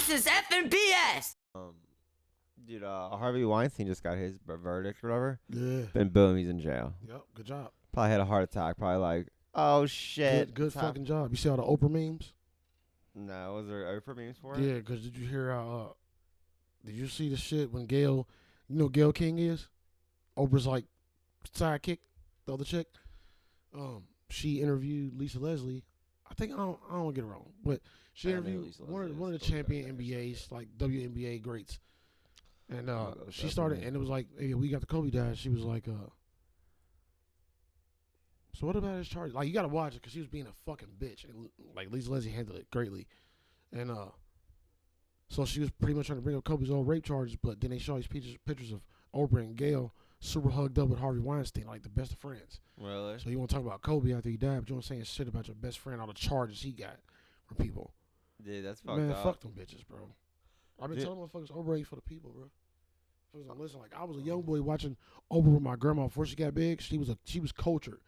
This is effing BS. Dude, Harvey Weinstein just got his verdict or whatever. Yeah. Then boom, he's in jail. Yep. Good job. Probably had a heart attack. Probably like, oh shit. Good fucking job. You see all the Oprah memes? No, was there Oprah memes for it? Yeah, because did you hear how, did you see the shit when Gail, you know Gail King is? Oprah's like sidekick, the other chick. She interviewed Lisa Leslie. I think, I don't get it wrong, but she interviewed one of the champion NBAs, like WNBA greats. And she started, and it was like, hey, we got the Kobe died. She was like, so what about his charge? Like, you got to watch it because she was being a fucking bitch. And, like, Lisa Leslie handled it greatly. And so she was pretty much trying to bring up Kobe's old rape charges, but then they show these pictures of Oprah and Gail super hugged up with Harvey Weinstein, like the best of friends. Really? So you want to talk about Kobe after he died, but you want to say shit about your best friend, all the charges he got from people. Dude, that's fucked Man, up. fuck them bitches, bro. I've been telling motherfuckers Oprah ain't for the people, bro. Listen, like I was a young boy watching Oprah with my grandma before she got big. She was cultured.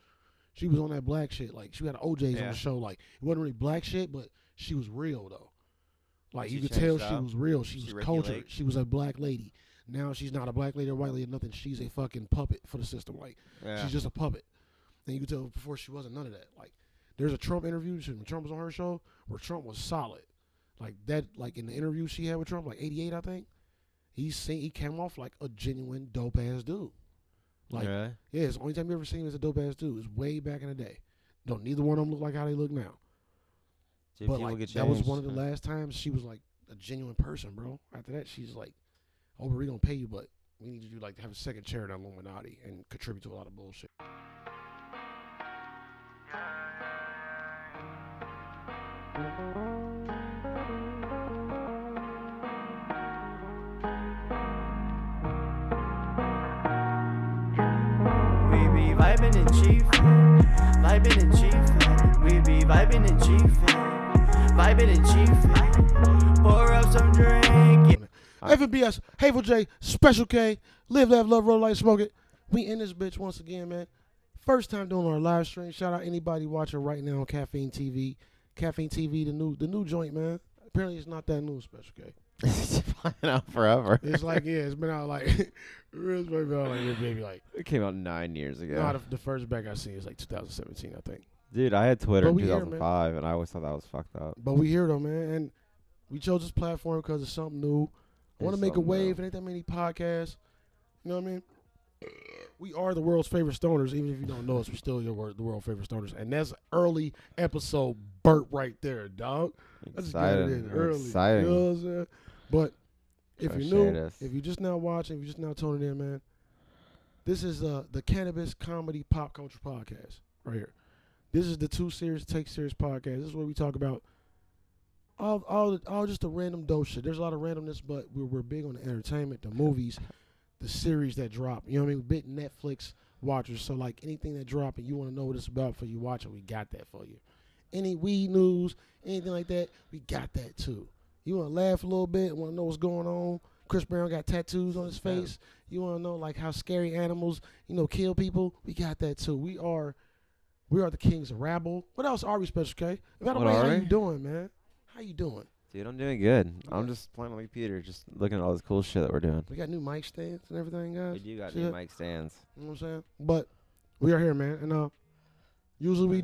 She was on that black shit. Like she had OJs on the show. Like it wasn't really black shit, but she was real though. Like you could tell she was real. She was cultured. She was a black lady. Now she's not a black lady or white lady or nothing. She's a fucking puppet for the system. Like she's just a puppet. And you could tell before she wasn't none of that. Like there's a Trump interview when Trump was on her show where Trump was solid. Like that. Like in the interview she had with Trump, like '88, I think. He came off like a genuine dope ass dude. Like yeah, it's the only time you ever seen him as a dope ass dude. It's way back in the day. Don't neither one of them look like how they look now. Dude, but like that was one of the last times she was like a genuine person, bro. After that, she's like, "Oh, we're gonna pay you, but we need you to like have a second chair in Illuminati and contribute to a lot of bullshit." Vibing and chiefin', vibing and chiefin'. We be vibing and chiefin', vibing and chiefin'. Pour up some drink. FNBS, Hateful J, Special K, Live, Laugh, Love, Roll, Light, Smoke It. We in this bitch once again, man. First time doing our live stream. Shout out anybody watching right now on Caffeine TV. Caffeine TV, the new joint, man. Apparently it's not that new, Special K. It's been out forever. It's like, yeah, it's been out like, maybe like. It came out 9 years ago. No, the first back I seen is like 2017, I think. Dude, I had Twitter in here, 2005, and I always thought that was fucked up. But we here, though, man. And we chose this platform because it's something new. I want to make a wave. It ain't that many podcasts. You know what I mean? We are the world's favorite stoners. Even if you don't know us, we're still the world's favorite stoners. And that's early episode burp right there, dog. I just got it in early. Exciting. You know what I'm saying? But if you're new, if you're just now watching, if you're just now tuning in, man, this is the Cannabis Comedy Pop Culture Podcast right here. This is the Too Serious Take Serious podcast. This is where we talk about all just the random dope shit. There's a lot of randomness, but we're big on the entertainment, the movies, the series that drop. You know what I mean? Big Netflix watchers. So like anything that drop and you want to know what it's about for you watch it, we got that for you. Any weed news, anything like that, we got that too. You want to laugh a little bit, want to know what's going on. Chris Brown got tattoos on his face. You want to know like how scary animals, kill people. We got that too. We are the kings of RABBLE. What else are we, Special K? By the way, how you doing, man? How you doing? Dude, I'm doing good. Yeah. I'm just playing like Peter, just looking at all this cool shit that we're doing. We got new mic stands and everything, guys. We do got new mic stands. You know what I'm saying? But we are here, man. And usually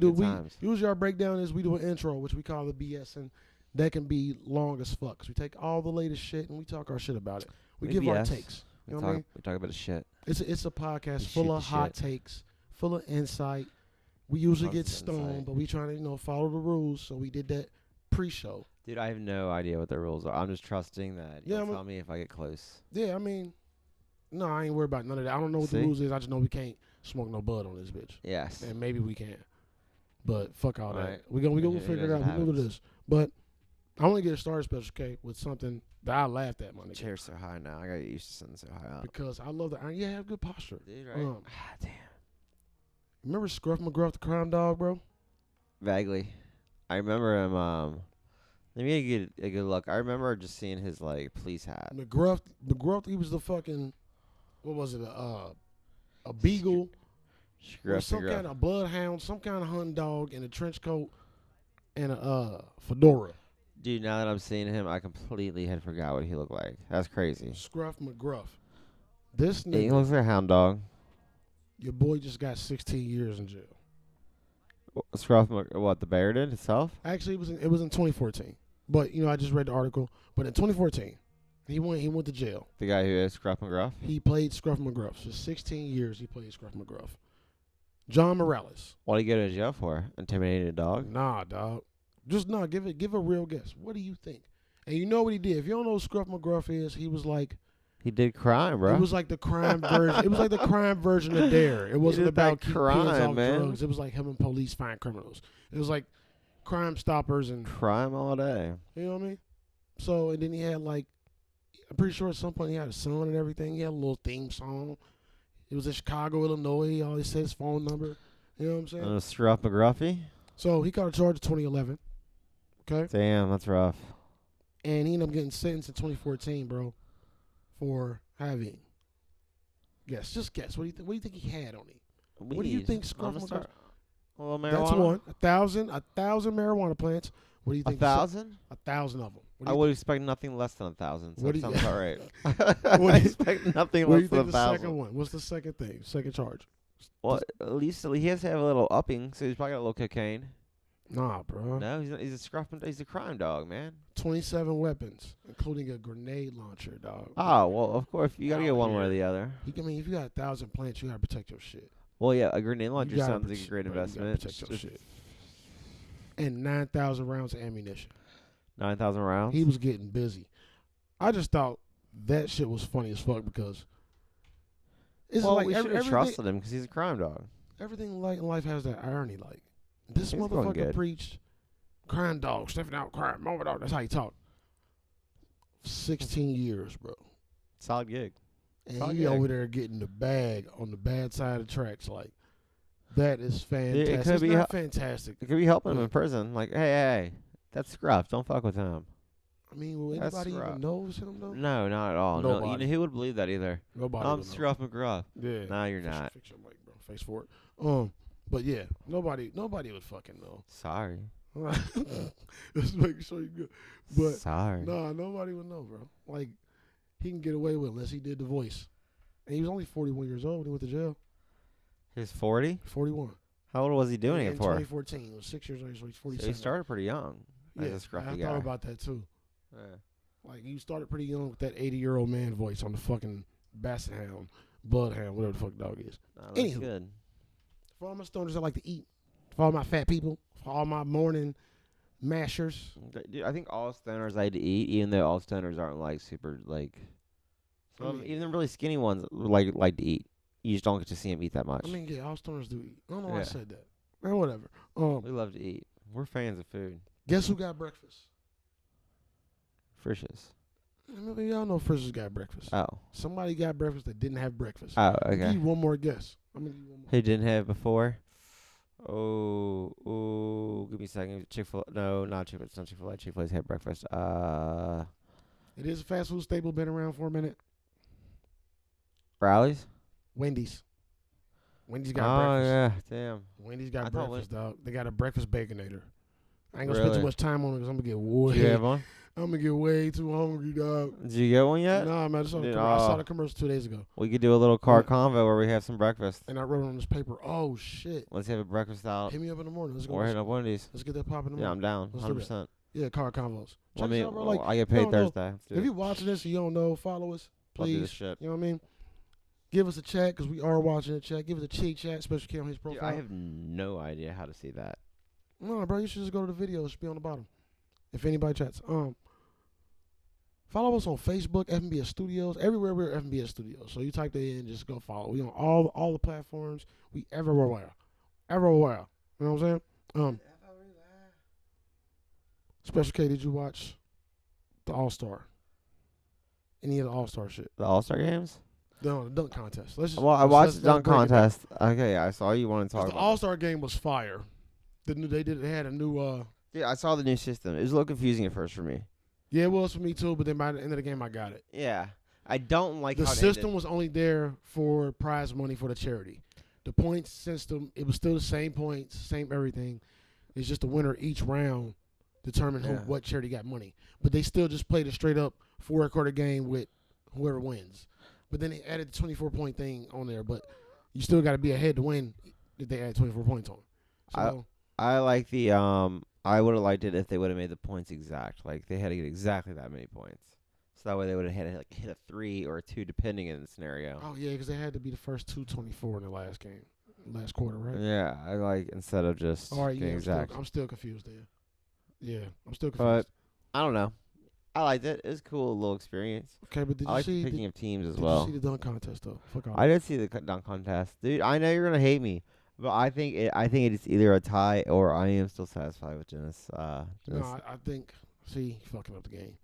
usually our breakdown is we do an intro, which we call the BS, and that can be long as fuck. Cause we take all the latest shit and we talk our shit about it. We give our takes. You know what I mean? We talk about the shit. It's a podcast full of hot takes, full of insight. We usually get stoned, but we trying to follow the rules. So we did that pre-show. Dude, I have no idea what the rules are. I'm just trusting that you'll tell me if I get close. Yeah, I mean, no, I ain't worried about none of that. I don't know what the rules is. I just know we can't smoke no bud on this bitch. Yes. And maybe we can. But fuck all that. We gonna figure it out. We know what it is. But I want to get a started, Special K, with something that I laughed at, my nigga. Chair's so high now. I got used to sitting so high up. Because I love the iron. Yeah, have good posture. Dude, right? Damn. Remember Scruff McGruff, the crime dog, bro? Vaguely. I remember him, let me get a good look. I remember just seeing his, police hat. McGruff, he was the fucking, what was it, a beagle, or some kind of bloodhound, some kind of hunting dog in a trench coat and a fedora. Dude, now that I'm seeing him, I completely had forgot what he looked like. That's crazy. Scruff McGruff. This nigga. He looks like a hound dog. Your boy just got 16 years in jail. Scruff, what, the bear did itself? Actually, it was in 2014. But, you know, I just read the article. But in 2014, he went to jail. The guy who is Scruff McGruff? He played Scruff McGruff. For 16 years, he played Scruff McGruff. John Morales. What did he go to jail for? Intimidating a dog? Nah, dog. Just nah. Give a real guess. What do you think? And you know what he did? If you don't know who Scruff McGruff is, he was like. He did crime, bro. It was like the crime version. It was like the crime version of Dare. It wasn't about keeping kids off drugs. It was like him and police find criminals. It was like Crime Stoppers and crime all day. You know what I mean? So and then he had like, I'm pretty sure at some point he had a son and everything. He had a little theme song. It was in Chicago, Illinois. He always said his phone number. You know what I'm saying? Scruff McGruffy. So he got a charge in 2011. Okay. Damn, that's rough. And he ended up getting sentenced in 2014, bro. For having, just guess. What do you think he had on him? What do you think Scruff McGruff? A little marijuana. That's one. 1,000 marijuana plants. What do you think? 1,000? 1,000 of them. I would expect nothing less than 1,000. So what that sounds about right. I expect nothing less than 1,000. The second one? What's the second thing? Second charge? Well, at least he has to have a little upping, so he's probably got a little cocaine. Nah, bro. No, he's a scruff. He's a crime dog, man. 27 weapons, including a grenade launcher, dog. Oh, well, of course. You got to get one way or the other. I mean, if you got 1,000 plants, you got to protect your shit. Well, yeah, a grenade launcher sounds like a great investment. You protect your shit. And 9,000 rounds of ammunition. 9,000 rounds? He was getting busy. I just thought that shit was funny as fuck because it's like we should have trusted him because he's a crime dog. Everything like in life has that irony. Like this motherfucker preached crime dog, sniffing out crime, moving on. That's how he talked. 16 years, bro. Solid gig. And he over there getting the bag on the bad side of the tracks. Like that is fantastic. It could be fantastic. It could be helping him in prison. Like, hey, that's Scruff. Don't fuck with him. I mean, will anybody even knows him though? No, not at all. Nobody. No, you know, who would believe that either? Nobody. I'm Scruff McGruff. Yeah. No, you're not. Fix your mic, bro. Face for it. But yeah, nobody would fucking know. Sorry. Just making sure you're good. But sorry. Nah, nobody would know, bro. Like he can get away with it unless he did the voice. And he was only 41 years old when he went to jail. He's 40? 41. How old was he doing it for? In 2014. He was 6 years old, so he's 47. So he started pretty young. Yeah, as a scruffy I guy. thought about that too. Yeah. Like you started pretty young with that 80-year-old man voice on the fucking Basset Hound, Bloodhound, whatever the fuck the dog is. Nah, that's good. For all my stoners that like to eat, for all my fat people, for all my morning mashers. Dude, I think all stoners like to eat, even though all stoners aren't like super like. Even the really skinny ones like to eat. You just don't get to see them eat that much. I mean, yeah, all stoners do eat. I don't know why I said that. Man, whatever. We love to eat. We're fans of food. Guess who got breakfast? Frisch's. Y'all know Frisch's got breakfast. Oh. Somebody got breakfast that didn't have breakfast. Oh, okay. I'll give you one more guess. I'm gonna give you one more. Who didn't have before? Oh, give me a second. Chick-fil-A. No, not Chick-fil-A. It's not Chick-fil-A. Chick-fil-A's had breakfast. It is a fast food staple. Been around for a minute. Rallies? Wendy's. Wendy's got breakfast. Oh, yeah. Damn. Wendy's got breakfast, dog. They got a breakfast baconator. I ain't gonna Really? spend too much time on it because I'm gonna get way. Did you have one? I'm gonna get way too hungry, dog. Did you get one yet? Nah, man. I saw the commercial 2 days ago. We could do a little car convo where we have some breakfast. And I wrote it on this paper. Oh shit. Let's have a breakfast out. Hit me up in the morning. Let's go. We're hitting up Wendy's. Let's get that popping in the Yeah, morning. I'm down. Let's 100%. Yeah, car convos. I mean, I get paid Thursday. If you're watching this and you don't know, follow us, please. This shit. You know what I mean? Give us a chat because we are watching the chat. Give us a cheat chat, special key on his profile. Dude, I have no idea how to see that. No, bro, you should just go to the video. It should be on the bottom. If anybody chats. Follow us on Facebook, FNBS Studios. Everywhere we're FNBS Studios. So you type that in, just go follow. We on all the platforms. We everywhere. Everywhere. You know what I'm saying? Special K, did you watch the All-Star? Any of the All-Star shit? The All-Star games? No, the dunk contest. I watched the dunk contest. Okay, I saw you want to talk about the All-Star game was fire. They had a new Yeah, I saw the new system. It was a little confusing at first for me. Yeah, it was for me too, but then by the end of the game I got it. Yeah. I don't like the system was only there for prize money for the charity. The points system, it was still the same points, same everything. It's just the winner each round determine what charity got money. But they still just played a straight up 4-quarter game with whoever wins. But then they added the 24-point thing on there. But you still got to be ahead to win if they add 24 points on. So I like the I would have liked it if they would have made the points exact. Like they had to get exactly that many points. So that way they would have had to hit a 3 or a 2 depending on the scenario. Oh yeah, because they had to be the first 224 in the last game, last quarter, right? Yeah, I like instead of just getting exact. I'm still confused there. Yeah, I'm still But confused. I don't know. I liked it. It was a cool little experience. Okay, but did I you see picking of teams as did well? you see the dunk contest though? Fuck off. I did see the dunk contest, dude. I know you're gonna hate me, but I think it's either a tie or I am still satisfied with Dennis. No, I think. See, fucking up the game.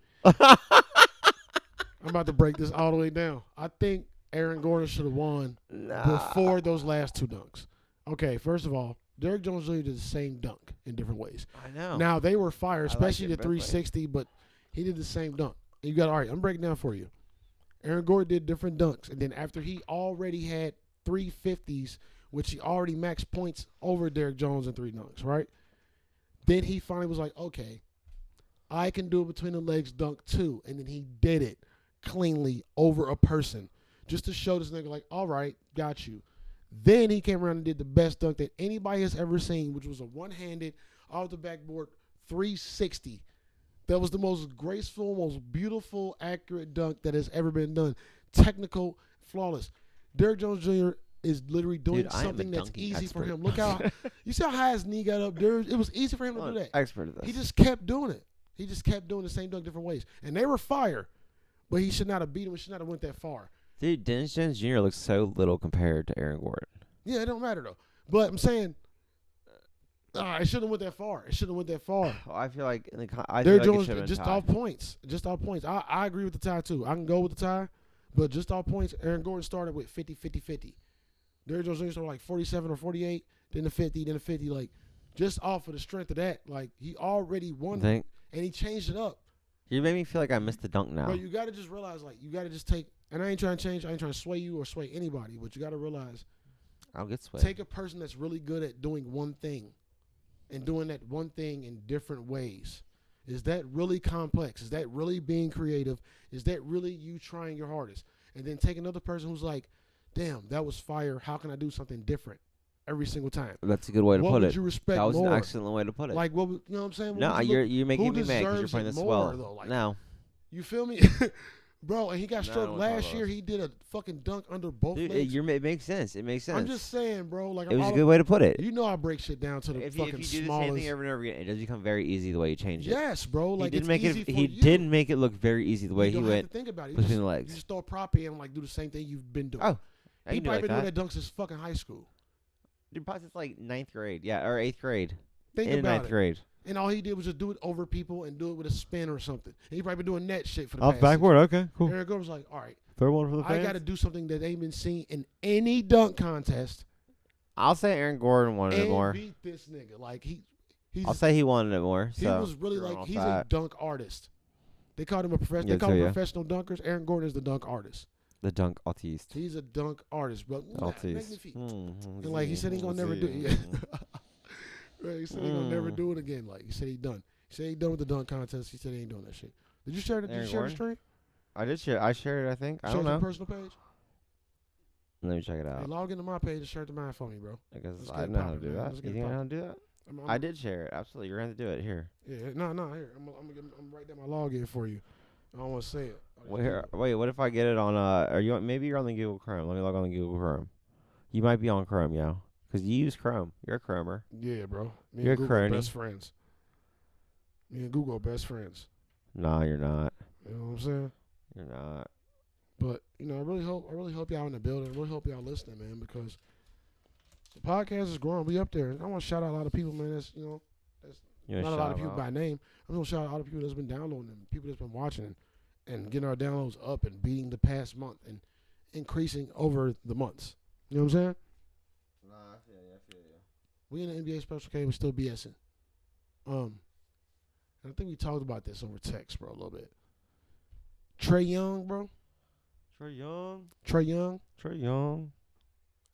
I'm about to break this all the way down. I think Aaron Gordon should have won before those last 2 dunks. Okay, first of all, Derrick Jones Jr. did the same dunk in different ways. I know. Now, they were fire, especially the both ways. 360, but he did the same dunk. And you got, all right, I'm breaking down for you. Aaron Gordon did different dunks, and then after he already had 350s, which he already maxed points over Derrick Jones in 3 dunks, right? Then he finally was like, okay, I can do it between the legs dunk too. And then he did it cleanly over a person just to show this nigga like, all right, got you. Then he came around and did the best dunk that anybody has ever seen, which was a one-handed, off the backboard 360. That was the most graceful, most beautiful, accurate dunk that has ever been done. Technical, flawless. Derrick Jones Jr. is literally doing something that's easy for him. Look how, you see how high his knee got up there? It was easy for him to do that. Expert at this. He just kept doing it. He just kept doing the same dunk different ways. And they were fire, but he should not have beat him. He should not have went that far. Dude, Dennis Jones Jr. looks so little compared to Aaron Gordon. Yeah, it don't matter, though. But I'm saying, it shouldn't have went that far. It shouldn't have went that far. I feel like Derrick Jones just off points. Just off points. I agree with the tie, too. I can go with the tie, but just off points, Aaron Gordon started with 50-50-50. Derrick Jones Jr. started like 47 or 48, then the 50, then the 50. Like, just off of the strength of that, like, he already won, and he changed it up. You made me feel like I missed the dunk now. But you got to just realize, like, you got to just take, and I ain't trying to change, I ain't trying to sway you or sway anybody, but you got to realize, I'll get swayed. Take a person that's really good at doing one thing and doing that one thing in different ways. Is that really complex? Is that really being creative? Is that really you trying your hardest? And then take another person who's like, damn, that was fire. How can I do something different every single time? That's a good way to put it. What would you respect more? That was an excellent way to put it. Like, what? You know what I'm saying? No, you're making me mad because you're playing this well. Though? Like, no. You feel me? Bro, and he got struck last year. He did a fucking dunk under both legs. It makes sense. It makes sense. I'm just saying, bro. Like, it was a good way to put it. You know I break shit down to the fucking smallest. If you do the same thing over and over again, it does become very easy the way you change it. Yes, bro. Like, he didn't make it look very easy the way he went think about it. between the legs. You just throw a prop in and like do the same thing you've been doing. Oh, he probably been doing that dunk since fucking high school. Dude, probably since like 9th grade. Yeah, or 8th grade. Think about it. 9th grade. And all he did was just do it over people and do it with a spin or something. And he probably been doing that shit for the past backward, okay, cool. Aaron Gordon was like, all right. Third one for the fans. I got to do something that ain't been seen in any dunk contest. I'll say Aaron Gordon wanted it more. Beat this nigga. Like, I'll say he wanted it more. He was really like, he's a dunk artist. They called him a professional. They call him professional dunkers. Aaron Gordon is the dunk artist. The dunk artiste. He's a dunk artist, bro. Artiste. And like he said, he gonna never do it. Right, he said he gonna never do it again. Like he said, he done. He said he done with the dunk contest. He said he ain't doing that shit. Did you share the? Did you share the stream? I did share. I shared it. I think. I don't know. Personal page. Let me check it out. Hey, log into my page and share it to mine for me, bro. I guess I know how to do that. You think I know how to do that? I did share it. Absolutely, you're going to do it here. Yeah, no, here. I'm write down my login for you. I don't want to say it. Wait, what if I get it on maybe you're on the Google Chrome. Let me log on the Google Chrome. You might be on Chrome, yo, because you use Chrome. You're a Chromer. Yeah, bro. You're a crony. Best friends. Me and Google are best friends. Nah, you're not. You know what I'm saying? You're not. But I really hope y'all in the building. I really hope y'all listening, man, because the podcast is growing. We up there. I want to shout out a lot of people, man. That's not a lot of people by name. I'm gonna shout out all the people that's been downloading and people that's been watching and getting our downloads up and beating the past month and increasing over the months. You know what I'm saying? Nah, I feel you. We in the NBA Special K, we still BSing. And I think we talked about this over text, bro, a little bit. Trae Young, bro. Trae Young.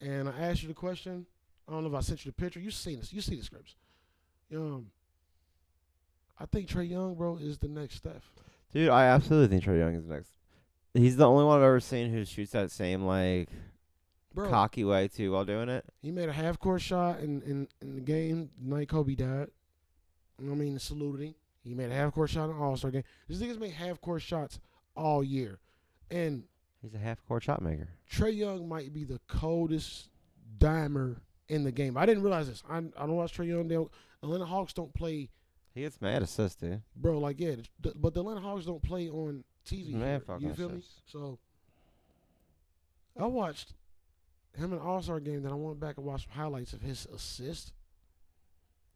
And I asked you the question. I don't know if I sent you the picture. You seen this. You see the scripts. I think Trae Young, bro, is the next Steph. Dude, I absolutely think Trae Young is next. He's the only one I've ever seen who shoots that same like cocky way too while doing it. He made a half-court shot in the game the night Kobe died. You know what I mean? Saluted him. He made a half-court shot in the All-Star game. These niggas make half-court shots all year. And he's a half-court shot maker. Trae Young might be the coldest dimer in the game. I didn't realize this. I don't watch Trae Young. The Atlanta Hawks don't play. He gets mad assists, dude. Bro, like, yeah. But the Atlanta Hawks don't play on TV. Man, you feel me? So, I watched him in the All-Star game. Then I went back and watched some highlights of his assist.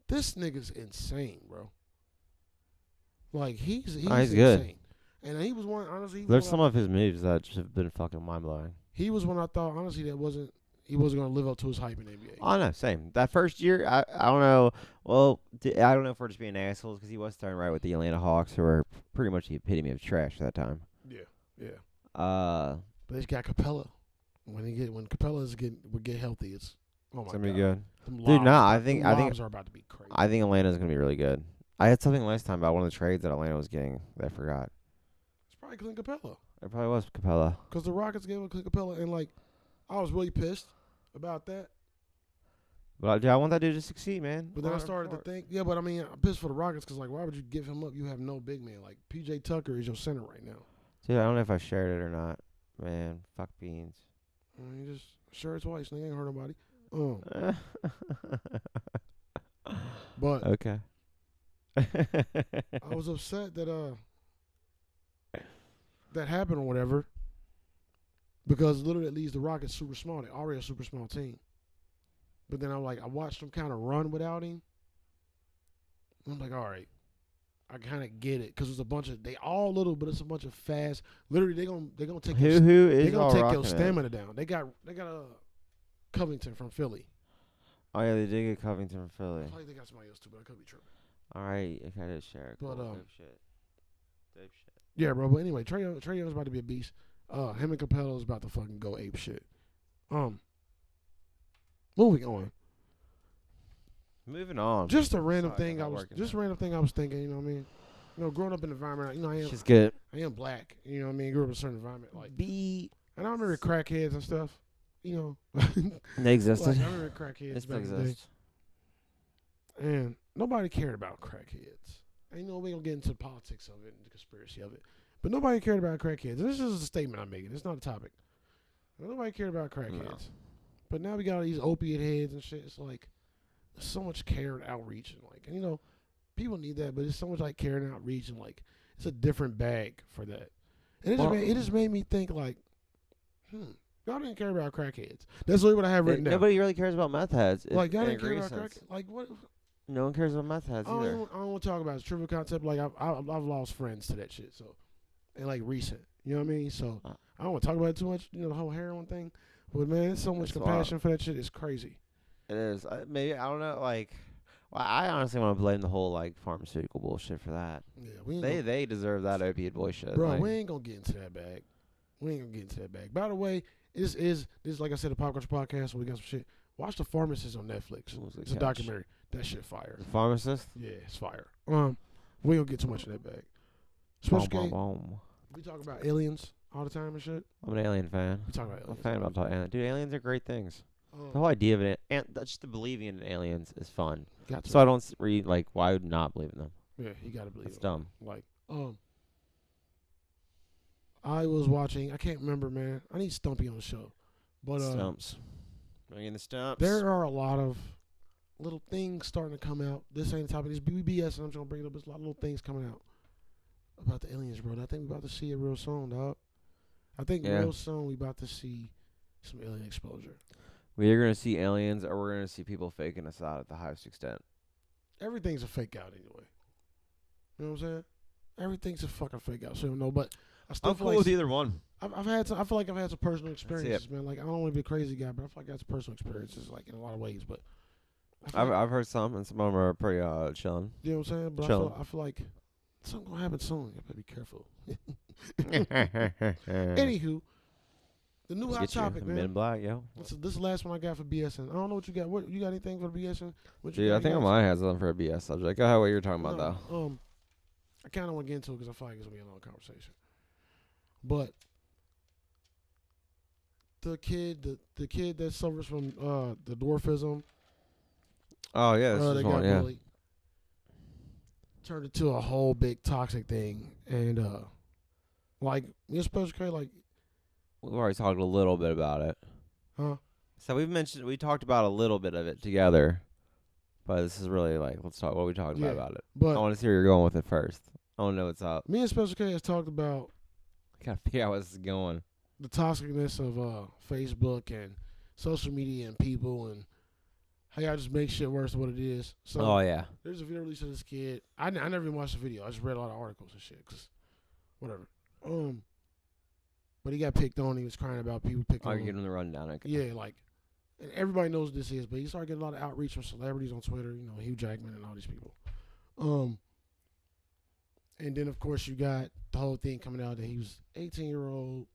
This nigga's insane, bro. Like, he's insane. Good. And he was one, honestly. There's some of his moves that just have been fucking mind-blowing. He was one I thought, honestly, he wasn't going to live up to his hype in the NBA. Oh, no, same. That first year, I don't know. Well, I don't know if we're just being assholes because he was starting right with the Atlanta Hawks, who were pretty much the epitome of trash at that time. Yeah. But they just got Capella. When Capella would get healthy, it's oh my god, gonna be good. Dude, I think are about to be crazy. I think Atlanta's gonna be really good. I had something last time about one of the trades that Atlanta was getting that I forgot. It's probably Clint Capella. It probably was Capella. Because the Rockets gave him Clint Capella, and like, I was really pissed about that. But I want that dude to succeed, man. But then I started to think, yeah, but I mean, I'm pissed for the Rockets because, like, why would you give him up? You have no big man. Like, P.J. Tucker is your center right now. Dude, I don't know if I shared it or not. Man, fuck beans. I mean, just share it twice. They ain't hurt nobody. But okay. I was upset that that happened or whatever, because literally it leaves the Rockets super small. They're already a super small team. But then I watched them kind of run without him. I'm like, all right, I kind of get it, because it's a bunch of, they all little, but it's a bunch of fast. Literally, they're gonna take your stamina down. They got Covington from Philly. Oh yeah, they did get Covington from Philly. I feel like they got somebody else too, but I could be tripping. All right, if I did share it, but dope shit. Yeah, bro. But anyway, Trae Young's about to be a beast. Him and Capella is about to fucking go ape shit. Moving on. Moving on. Just a random thing I was thinking. You know what I mean? You know, growing up in an environment, you know, She's good. I am black. You know what I mean? Grew up in a certain environment, like and I remember crackheads and stuff. You know, they existed. Like, I remember crackheads back in the day. And nobody cared about crackheads. And, you know, we don't get into the politics of it and the conspiracy of it. But nobody cared about crackheads. And this is a statement I'm making. It's not a topic. Nobody cared about crackheads. No. But now we got all these opiate heads and shit. It's like there's so much care and outreach. And, like, and, you know, people need that. But it's so much, like, care and outreach. And, like, it's a different bag for that. And it just made me think, like, y'all didn't care about crackheads. That's really what I have written down. Nobody really cares about meth heads. Like, y'all didn't care about crackheads. Like, what? No one cares about meth heads either. I don't want to talk about it. It's a trivial concept. Like, I've lost friends to that shit. So, and like recent, you know what I mean? So, I don't want to talk about it too much. You know, the whole heroin thing. But man, there's so much compassion for that shit. It's crazy. It is. Maybe I don't know. Like, well, I honestly want to blame the whole like pharmaceutical bullshit for that. Yeah, they deserve that opiate bullshit. Bro, we ain't gonna get into that bag. By the way, this is like I said, a pop culture podcast. So we got some shit. Watch The Pharmacist on Netflix. It's a documentary. That shit fire. The Pharmacist? Yeah, it's fire. We don't get too much in that bag. Especially we talk about aliens all the time and shit. I'm an alien fan. We talk about aliens. I'm a fan about talking aliens. Dude, aliens are great things. The whole idea of it, and just the believing in aliens is fun. So I don't read, like, why would not believe in them? Yeah, you gotta believe. It's dumb. Like, I was watching. I can't remember, man. I need Stumpy on the show. But Stumps. Bring in the stumps. There are a lot of little things starting to come out. This ain't the topic. This BBS, and I'm just gonna bring it up. There's a lot of little things coming out about the aliens, bro. I think we're about to see it real soon, dog. I think real soon we about to see some alien exposure. We are gonna see aliens, or we're gonna see people faking us out at the highest extent. Everything's a fake out anyway. You know what I'm saying? Everything's a fucking fake out. So no, but I still feel cool with either one. I feel like I've had some personal experiences, man. Like, I don't want to be a crazy guy, but I feel like I got some personal experiences, like, in a lot of ways. But I've heard some, and some of them are pretty chilling. You know what I'm saying? But I feel like something gonna happen soon. You better be careful. Anywho, the new hot topic, man. Men in Black, yo. This is the last one I got for BSing. I don't know what you got. What you got? Anything for BSing? Dude, I think I might have something for a BS subject. Go ahead, what you're talking about, though. I kind of want to get into it because I feel like it's gonna be a long conversation. But the kid that suffers from the dwarfism. Oh yeah, this is one. Yeah. Bullied, turned into a whole big toxic thing, and like me and Special K, like we've already talked a little bit about it. Huh? So we talked about a little bit of it together, but this is really like, let's talk what we talked about it. But I want to see where you're going with it first. I want to know what's up. Me and Special K has talked about. Gotta figure out where this is going. The toxicness of Facebook and social media and people and how y'all just make shit worse than what it is. So there's a video release of this kid. I never even watched the video. I just read a lot of articles and shit. Cause whatever. But he got picked on. He was crying about people picking on him. Getting the rundown. Okay. Yeah, like, and everybody knows what this is. But he started getting a lot of outreach from celebrities on Twitter. You know, Hugh Jackman and all these people. And then of course you got the whole thing coming out that he was 18-year-old.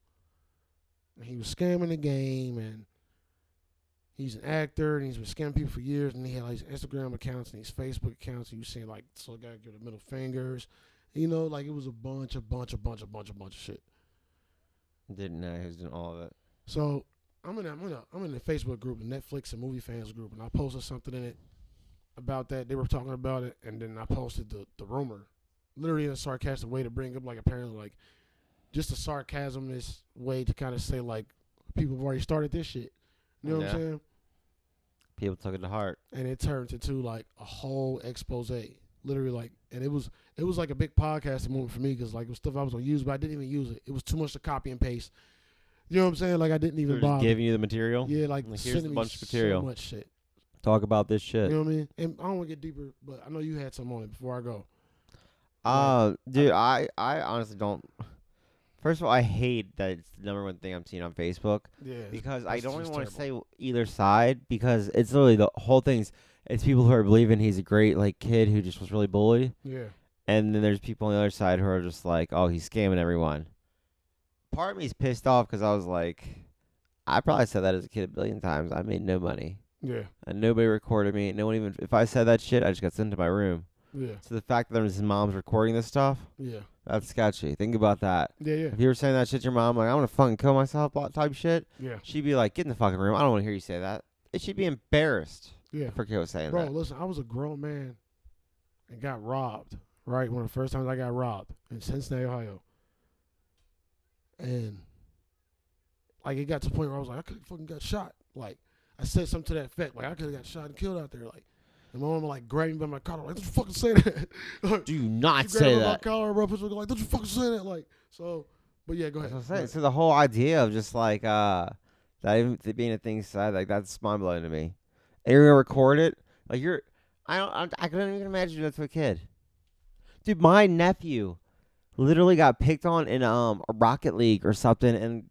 And he was scamming the game, and he's an actor, and he's been scamming people for years. And he had like his Instagram accounts and his Facebook accounts. And you seeing like, so the guy give the middle fingers, you know, like it was a bunch of shit. Didn't know he was doing all of it. So I'm in the Facebook group, the Netflix and movie fans group, and I posted something in it about that. They were talking about it, and then I posted the rumor, literally in a sarcastic way to bring up like apparently like. Just a sarcasmist way to kind of say, like, people have already started this shit. You know what I'm saying? People took it to heart. And it turned into, like, a whole expose. Literally, like, and it was like a big podcasting moment for me because, like, it was stuff I was going to use, but I didn't even use it. It was too much to copy and paste. You know what I'm saying? Like, I didn't even bother. Giving you the material? Yeah, like here's a bunch of material. So much shit. Talk about this shit. You know what I mean? And I don't want to get deeper, but I know you had some on it before I go. Dude, I honestly don't... First of all, I hate that it's the number one thing I'm seeing on Facebook. Yeah. Because I don't even want to say either side because it's literally the whole thing's it's people who are believing he's a great like kid who just was really bullied. Yeah. And then there's people on the other side who are just like, oh, he's scamming everyone. Part of me's pissed off because I was like, I probably said that as a kid a billion times. I made no money. Yeah. And nobody recorded me. No one even, if I said that shit, I just got sent to my room. Yeah. So the fact that his mom's recording this stuff. Yeah. That's sketchy. Think about that. Yeah, yeah. If you were saying that shit to your mom, like, I'm going to fucking kill myself type shit, she'd be like, get in the fucking room. I don't want to hear you say that. She'd be embarrassed. Yeah. For kid was saying Bro, that. Listen, I was a grown man and got robbed, right? One of the first times I got robbed in Cincinnati, Ohio. And, like, it got to the point where I was like, I could have fucking got shot. Like, I said something to that effect. Like, I could have got shot and killed out there. Like, and my mom like grabbed me by my collar, like, don't you fucking say that. Like, do not say that. My collar, bro, like, don't you fucking say that. Like, so, but yeah, go ahead. So the whole idea of just like that even being a thing said, like that's mind blowing to me. And you're gonna record it, like I couldn't even imagine that to a kid. Dude, my nephew literally got picked on in a Rocket League or something,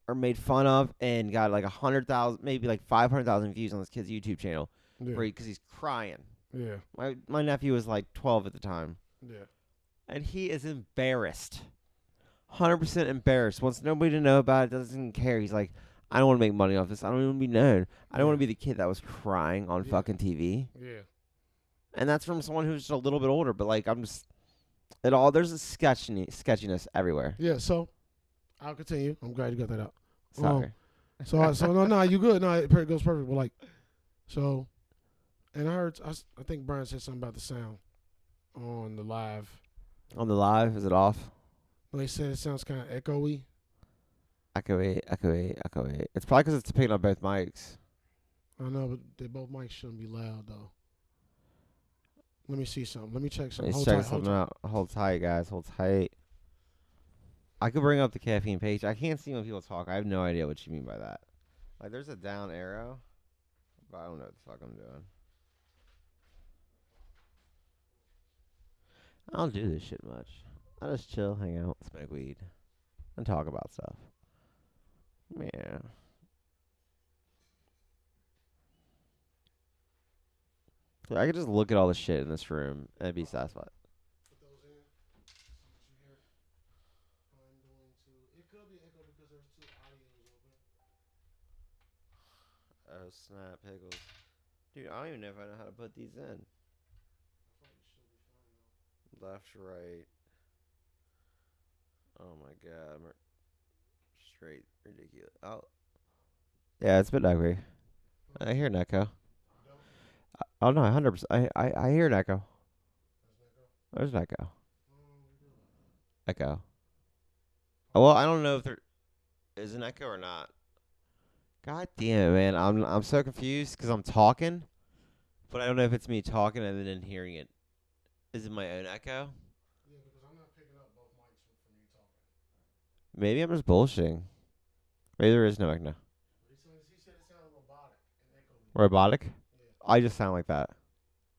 or made fun of, and got like 100,000, maybe like 500,000 views on this kid's YouTube channel. Yeah. Because he's crying. Yeah. My nephew was like 12 at the time. Yeah. And he is embarrassed. 100% embarrassed. Wants nobody to know about it. Doesn't care. He's like, I don't want to make money off this. I don't even want to be known. I don't want to be the kid that was crying on fucking TV. Yeah. And that's from someone who's just a little bit older. But like, I'm just... There's a sketchiness everywhere. Yeah, so... I'll continue. I'm glad you got that out. Sorry. So no, you good. No, it goes perfect. But like... So... And I think Brian said something about the sound on the live. On the live? Is it off? Well, he said it sounds kind of echoey. Echoey. It's probably because it's picking up both mics. I know, but both mics shouldn't be loud, though. Let me see something. Let me check something. Hold tight, guys. Hold tight. I could bring up the caffeine page. I can't see when people talk. I have no idea what you mean by that. Like, there's a down arrow, but I don't know what the fuck I'm doing. I don't do this shit much. I just chill, hang out, smoke weed, and talk about stuff. Yeah. I could just look at all the shit in this room and be satisfied. Put those in. I'm going to... It could be echo because there's two audios open. Oh, snap, pickles. Dude, I don't even know if I know how to put these in. Left, right. Oh my god, I'm straight ridiculous. Oh, yeah, it's a bit ugly. I hear an echo. Oh no, 100%. I hear an echo. There's an echo. Echo. Oh, well, I don't know if there is an echo or not. God damn it, man. I'm so confused because I'm talking, but I don't know if it's me talking and then hearing it. Is it my own echo? Yeah, because I'm not picking up both mics from you talking. Maybe I'm just bullshitting. Maybe there is no echo. He said it sounded robotic and echoey. Robotic? Yeah. I just sound like that.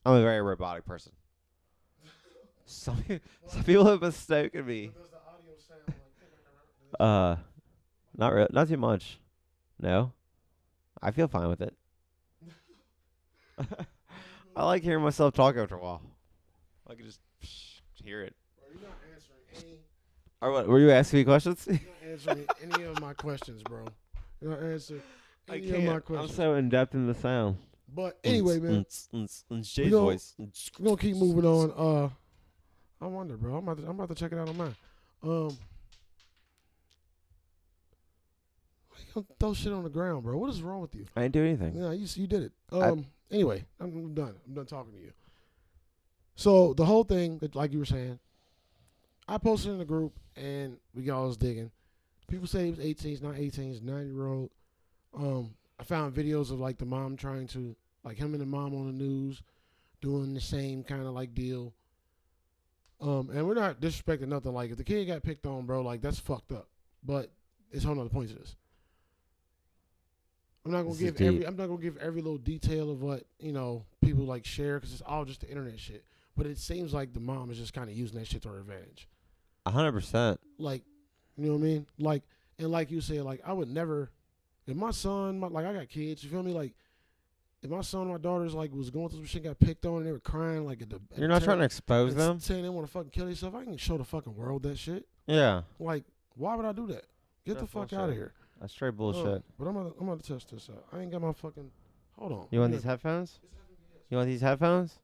I'm a very robotic person. Some people have mistaken me. Does the audio sound like Not too much. No. I feel fine with it. I like hearing myself talk after a while. I can just hear it. Bro, you're not answering any. Or what? Were you asking me questions? You're not answering any of my questions, bro. You're not answering any of my questions. I'm so in depth in the sound. But anyway, man, Jay's voice. we're gonna keep moving on. I wonder, bro. I'm about to check it out on mine. Why you gonna throw shit on the ground, bro? What is wrong with you? I didn't do anything. Yeah, you did it. Anyway, I'm done. I'm done talking to you. So the whole thing, like you were saying, I posted in the group and we got all this digging. People say he was 18, he's not 18, he's a 9-year-old. I found videos of like the mom trying to, like him and the mom on the news doing the same kind of like deal. And we're not disrespecting nothing. Like if the kid got picked on, bro, like that's fucked up. But it's a whole nother point to this. I'm not gonna give every little detail of what people like share because it's all just the internet shit. But it seems like the mom is just kind of using that shit to her advantage. 100%. Like, you know what I mean? Like, and like you said, like I would never, if my son, like I got kids, you feel me? Like, if my son or my daughters like was going through some shit, got picked on, and they were crying like at the. You're not trying to expose them. Saying they want to fucking kill themselves. I can show the fucking world that shit. Yeah. Like, why would I do that? Get the fuck out of here. That's straight bullshit. But I'm gonna test this out. I ain't got my fucking. Hold on. You want these headphones? You want these headphones?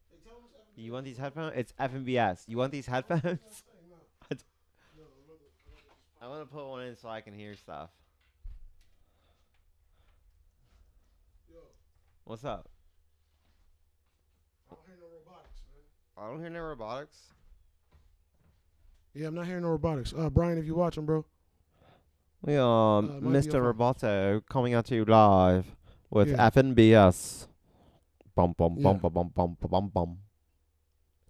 You want these headphones? It's FNBS. You want these headphones? I want to put one in so I can hear stuff. What's up? I don't hear no robotics, man. I don't hear no robotics. Yeah, I'm not hearing no robotics. Brian, if you're watching, bro. We are Mr. Roboto coming at you live with FNBS. Bum bum bum bum bum bum bum bum.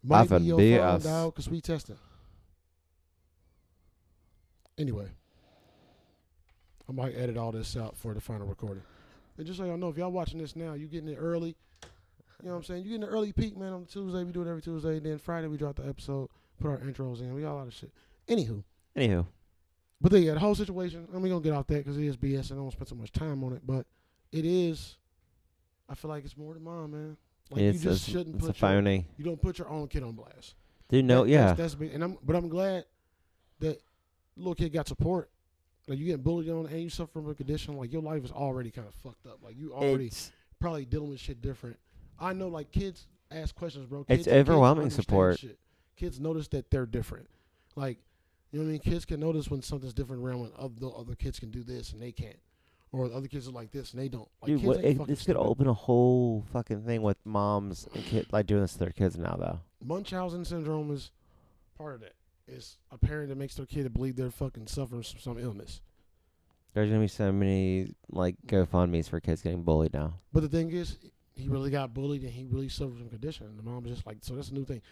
Might be your phone dial because we testing. Anyway, I might edit all this out for the final recording. And just so y'all know, if y'all watching this now, you getting it early. You know what I'm saying? You getting an early peak, man, on Tuesday. We do it every Tuesday. Then Friday, we drop the episode, put our intros in. We got a lot of shit. Anywho. But then, yeah, the whole situation, I'm going to get off that because it is BS and I don't spend so much time on it. But it is, I feel like it's more than mom, man. Like, you just shouldn't put you don't put your own kid on blast. Dude, no, That's big. But I'm glad that little kid got support. Like, you getting bullied on and you suffer from a condition, like, your life is already kind of fucked up. Like, you already probably dealing with shit different. I know, like, kids ask questions, bro. It's overwhelming support. Shit. Kids notice that they're different. Like, you know what I mean? Kids can notice when something's different around when other kids can do this and they can't. Or other kids are like this and they don't. Like, dude, this could open a whole fucking thing with moms and kids, like, doing this to their kids now, though. Munchausen syndrome is part of that. It's a parent that makes their kid believe they're fucking suffering from some illness. There's going to be so many, like, GoFundMes for kids getting bullied now. But the thing is, he really got bullied and he really suffered from condition. And the mom was just like, so that's a new thing.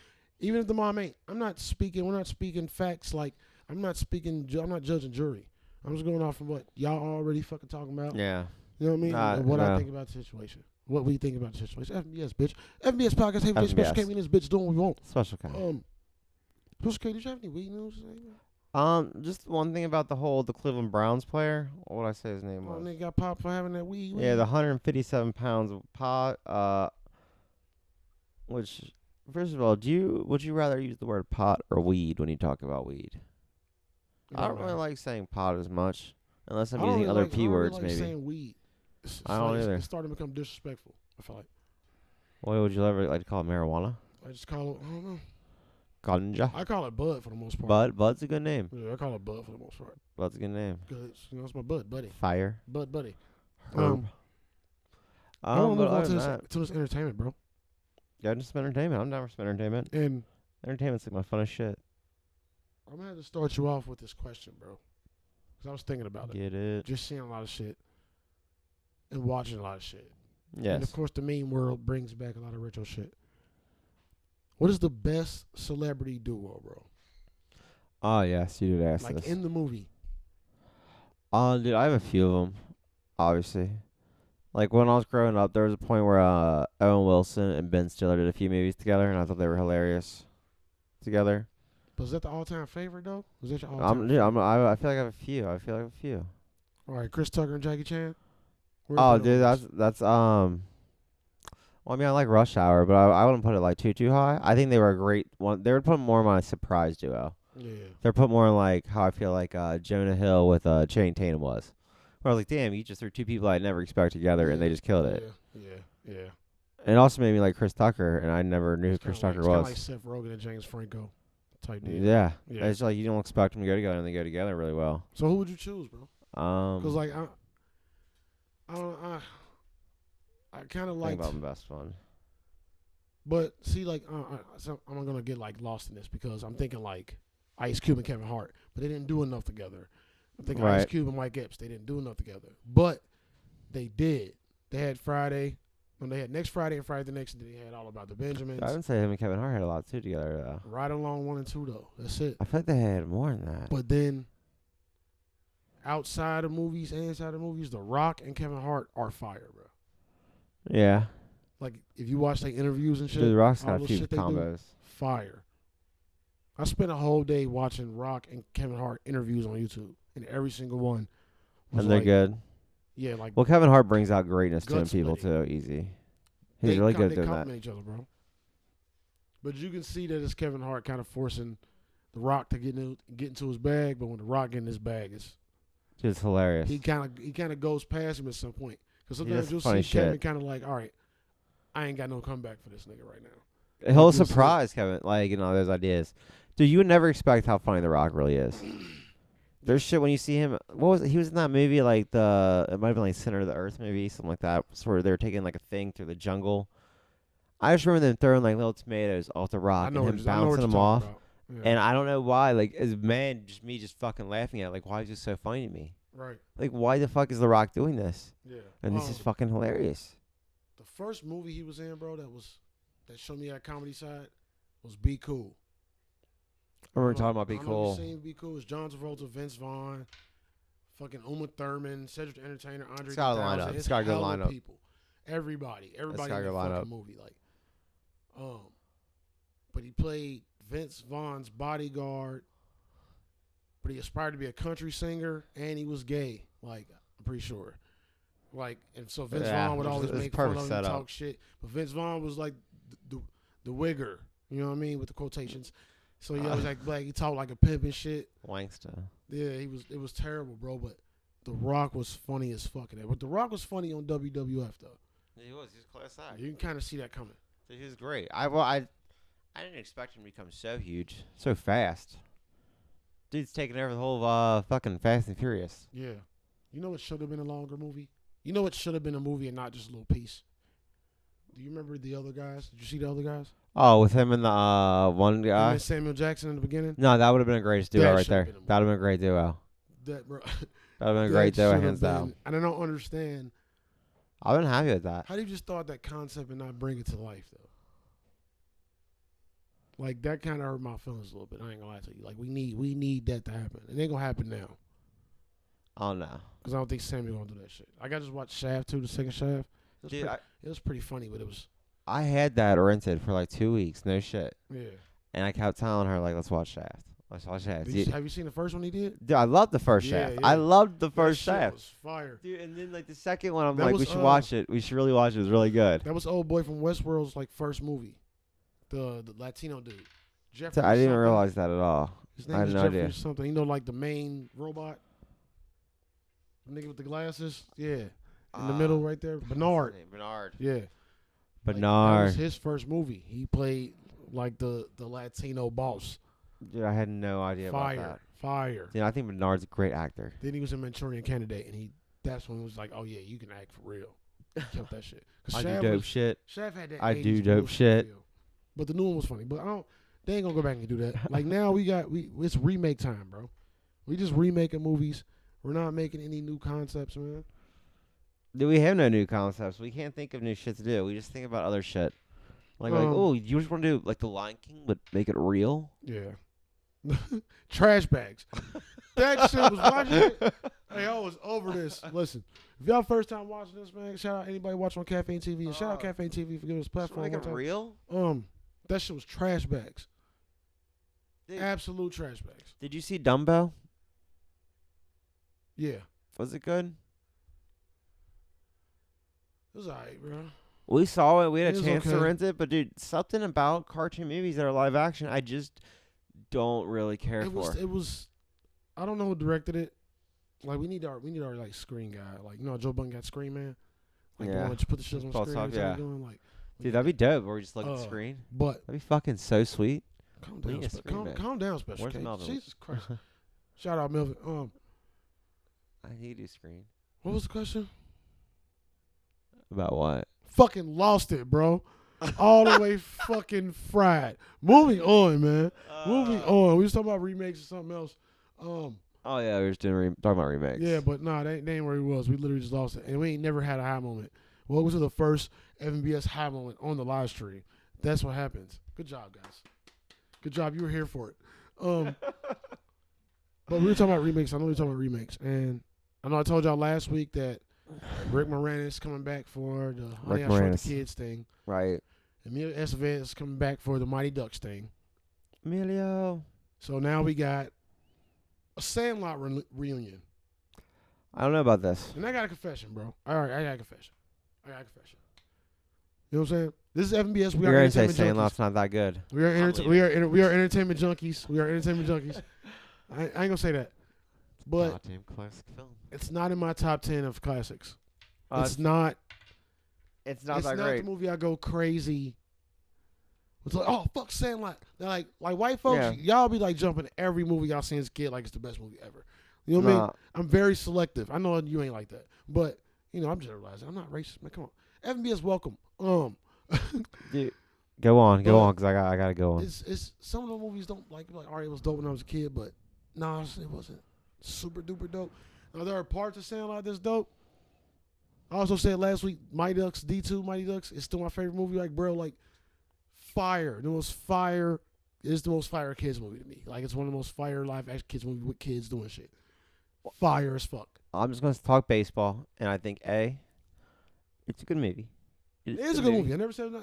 Even if the mom ain't, we're not speaking facts. Like, I'm not judging jury. I'm just going off from what y'all already fucking talking about. Yeah. You know what I mean? And what I think about the situation. What we think about the situation. FBS, bitch. FBS podcast. Hey, Special K, we in this bitch doing what we want. Special K. Special K, did you have any weed news? Just one thing about the Cleveland Browns player. What did I say his name was? Nigga got popped for having that weed. Yeah, the 157 pounds of pot. Which, first of all, would you rather use the word pot or weed when you talk about weed? I don't really like saying pot as much, unless I'm using other P words, maybe. Saying weed. I don't either. It's starting to become disrespectful, I feel like. What would you ever like to call it, marijuana? I just call it, I don't know. Ganja. I call it Bud for the most part. Bud. Bud's a good name. Yeah, I call it Bud for the most part. Bud's a good name. Cause it's my bud, buddy. Fire. Bud, buddy. Herb. I want to move on that, to this entertainment, bro. Yeah, just some entertainment. I'm down for some entertainment. And Entertainment's like my funnest shit. I'm gonna have to start you off with this question, bro. Cause I was thinking about it. Get it? Just seeing a lot of shit and watching a lot of shit. Yes. And of course, the meme world brings back a lot of retro shit. What is the best celebrity duo, bro? Oh, yes, you did ask Like this. in the movie. Dude, I have a few of them, obviously. Like, when I was growing up, there was a point where Owen Wilson and Ben Stiller did a few movies together, and I thought they were hilarious together. But is that the all-time favorite, though? Was that your I all-time feel like I have a few. All right, Chris Tucker and Jackie Chan? Oh, dude, that's well, I mean, I like Rush Hour, but I wouldn't put it like too high. I think they were a great one. They would put more in my surprise duo. Yeah. They're put more in like how I feel like Jonah Hill with Channing Tatum was. Where I was like, damn, you just threw two people I'd never expect together, and they just killed it. Yeah. And it also made me like Chris Tucker, and I never knew who Chris Tucker was. Kind of like Seth Rogen and James Franco type deal. Yeah. Yeah. It's like you don't expect them to go together, and they go together really well. So who would you choose, bro? Because like I kind of like. Think about the best one. But see, like, so I'm gonna get like lost in this because I'm thinking like Ice Cube and Kevin Hart, but they didn't do enough together. I'm thinking Ice Cube and Mike Epps, they didn't do enough together, but they did. They had Friday, when they had Next Friday and Friday the Next, and then they had All About the Benjamins. I wouldn't say him and Kevin Hart had a lot too together though. Right Along 1 and 2 though. That's it. I feel like they had more than that. But then outside of movies and inside of movies, The Rock and Kevin Hart are fire, bro. Yeah. Like if you watch like interviews and shit, Dude, The Rock's all got a the few shit they do, combos. fire. I spent a whole day watching Rock and Kevin Hart interviews on YouTube, and every single one was And they're like, good. Yeah, like Well, Kevin Hart brings out greatness to gut people splitting. too. Easy. He's really good at doing They that. compliment each other, bro. But you can see that it's Kevin Hart kind of forcing The Rock to get into his bag, but when The Rock get in his bag, it's hilarious. he kind of goes past him at some point. Because sometimes you'll funny see Kevin shit. kind of like, all right, I ain't got no comeback for this nigga right now. He'll You'll see it. surprise Kevin, like, you know, those ideas. Dude, you would never expect how funny The Rock really is. There's shit when you see him. What was it? He was in that movie, like it might have been like Center of the Earth, maybe something like that. Where they were taking like a thing through the jungle. I just remember them throwing like little tomatoes off the rock and him bouncing them off. Yeah. And I don't know why. Like as a man, just me just fucking laughing at it. Like, why is this so funny to me? Right. Like, why the fuck is The Rock doing this? Yeah. And this is fucking hilarious. The first movie he was in, bro, that showed me that comedy side was Be Cool. I remember talking about Be I don't know Cool. if you've seen Be Cool. It's John Travolta, Vince Vaughn, fucking Uma Thurman, Cedric the Entertainer, Andre It's got a 3000. lineup. It's got a good hella lineup. people. Everybody in got the a good fucking lineup. movie. Like, but he played Vince Vaughn's bodyguard, but he aspired to be a country singer, and he was gay. Like, I'm pretty sure. Like, and so Vince Vaughn would always make fun of him and talk shit. But Vince Vaughn was like the wigger, you know what I mean, with the quotations. So he always act black. He talked like a pimp and shit. Wankster. Yeah, it was terrible, bro. But The Rock was funny as fuck in that. But The Rock was funny on WWF though. Yeah, he was. He was class act. You can kind of see that coming. He was great. I didn't expect him to become so huge, so fast. Dude's taking over the whole fucking Fast and Furious. Yeah. You know what should have been a longer movie? You know what should have been a movie and not just a little piece? Do you remember the other guys? Did you see the other guys? Oh, with him and the one guy? And Samuel Jackson in the beginning? No, that would have been a greatest duo right there. That would have been a great duo. That, bro. That would have been a great duo, hands down. And I don't understand. I've been happy with that. How do you just thought that concept and not bring it to life, though? Like, that kind of hurt my feelings a little bit. I ain't gonna lie to you. Like, we need that to happen. It ain't gonna happen now. Oh, no. Because I don't think Samuel gonna do that shit. I got to just watch Shaft, too, the second Shaft. Dude, It was pretty funny, but it was... I had that rented for like 2 weeks. No shit. Yeah. And I kept telling her, like, let's watch Shaft. Let's watch Shaft. Have you seen the first one he did? Dude, I loved the first Shaft. Yeah. I loved the first that shit Shaft. was fire. Dude, and then, like, the second one, I'm That like, was, we should watch it. We should really watch it. It was really good. That was old boy from Westworld's, like, first movie. The Latino dude. Jeffrey I didn't something. realize that at all. His I name had is no Jeffrey idea. something. You know, like the main robot? The nigga with the glasses? Yeah. In the middle right there. Bernard. Bernard. Yeah. Bernard. Like, that was his first movie. He played like the Latino boss. Dude, I had no idea about that. Fire. Dude, I think Bernard's a great actor. Then he was a Manchurian Candidate, and that's when he was like, oh yeah, you can act for real. Kept that shit. I do dope shit. Shaft had that. I 80s do dope bullshit shit. feel. But the new one was funny. But they ain't gonna go back and do that. Like now it's remake time, bro. We just remaking movies. We're not making any new concepts, man. Dude, we have no new concepts. We can't think of new shit to do. We just think about other shit. Like oh, you just want to do like The Lion King, but make it real? Yeah. Trash bags. That shit was watching it. Hey, I was over this. Listen, if y'all first time watching this, man, shout out anybody watching on Caffeine TV. And shout out Caffeine TV for giving us a platform. Make it real? That shit was trash bags. Dude, absolute trash bags. Did you see Dumbo? Yeah. Was it good? It was alright, bro. We saw it. We had a chance to okay. rent it, but dude, something about cartoon movies that are live action, I just don't really care for. It was. I don't know who directed it. Like we need our like screen guy. Like Joe Budden got Screen Man. Like the one that you put the shit on the screen. Yeah. Doing, like, dude, that'd be dope. Or we just look at the screen. But that'd be fucking so sweet. Calm down, calm down, Special K. Jesus Christ. Shout out Melvin. I need to screen. What was the question? About what? Fucking lost it, bro. All the way fucking fried. Moving on, man. Moving on. We was talking about remakes or something else. Oh yeah, we were just talking about remakes. Yeah, but nah, that ain't where he was. We literally just lost it, and we ain't never had a high moment. Well, was the first FNBS high moment on the live stream. That's what happens. Good job, guys. Good job. You were here for it. But we were talking about remakes. I know we were talking about remakes, and I know I told y'all last week that Rick Moranis coming back for the Honey, I Shrunk the Kids thing. Right. Emilio Estevez is coming back for the Mighty Ducks thing. Emilio. So now we got a Sandlot reunion. I don't know about this. And I got a confession, bro. All right, I got a confession. You know what I'm saying? This is FNBS. We are entertainment junkies. Sandlot's not that good. We are entertainment junkies. We are entertainment junkies. I ain't gonna say that. But goddamn classic film. It's not in my top 10 of classics. It's not that great. It's not the movie I go crazy. It's like, oh fuck Sandlot. They're like white folks, y'all be like jumping every movie y'all seen as a kid like it's the best movie ever. You know what I mean? I'm very selective. I know you ain't like that, but I'm generalizing. I'm not racist, man. Come on, FNBS welcome. Dude, go on, because I gotta go on. It's some of the movies don't like all right, it was dope when I was a kid, but no, it wasn't super duper dope. Now there are parts of Sandlot that's dope. I also said last week, Mighty Ducks D2, Mighty Ducks is still my favorite movie. Like bro, like fire, the most fire. It's the most fire kids movie to me. Like it's one of the most fire live action kids movies with kids doing shit. Fire as fuck. I'm just gonna talk baseball, and I think it's a good movie. It is a good movie. I never said that.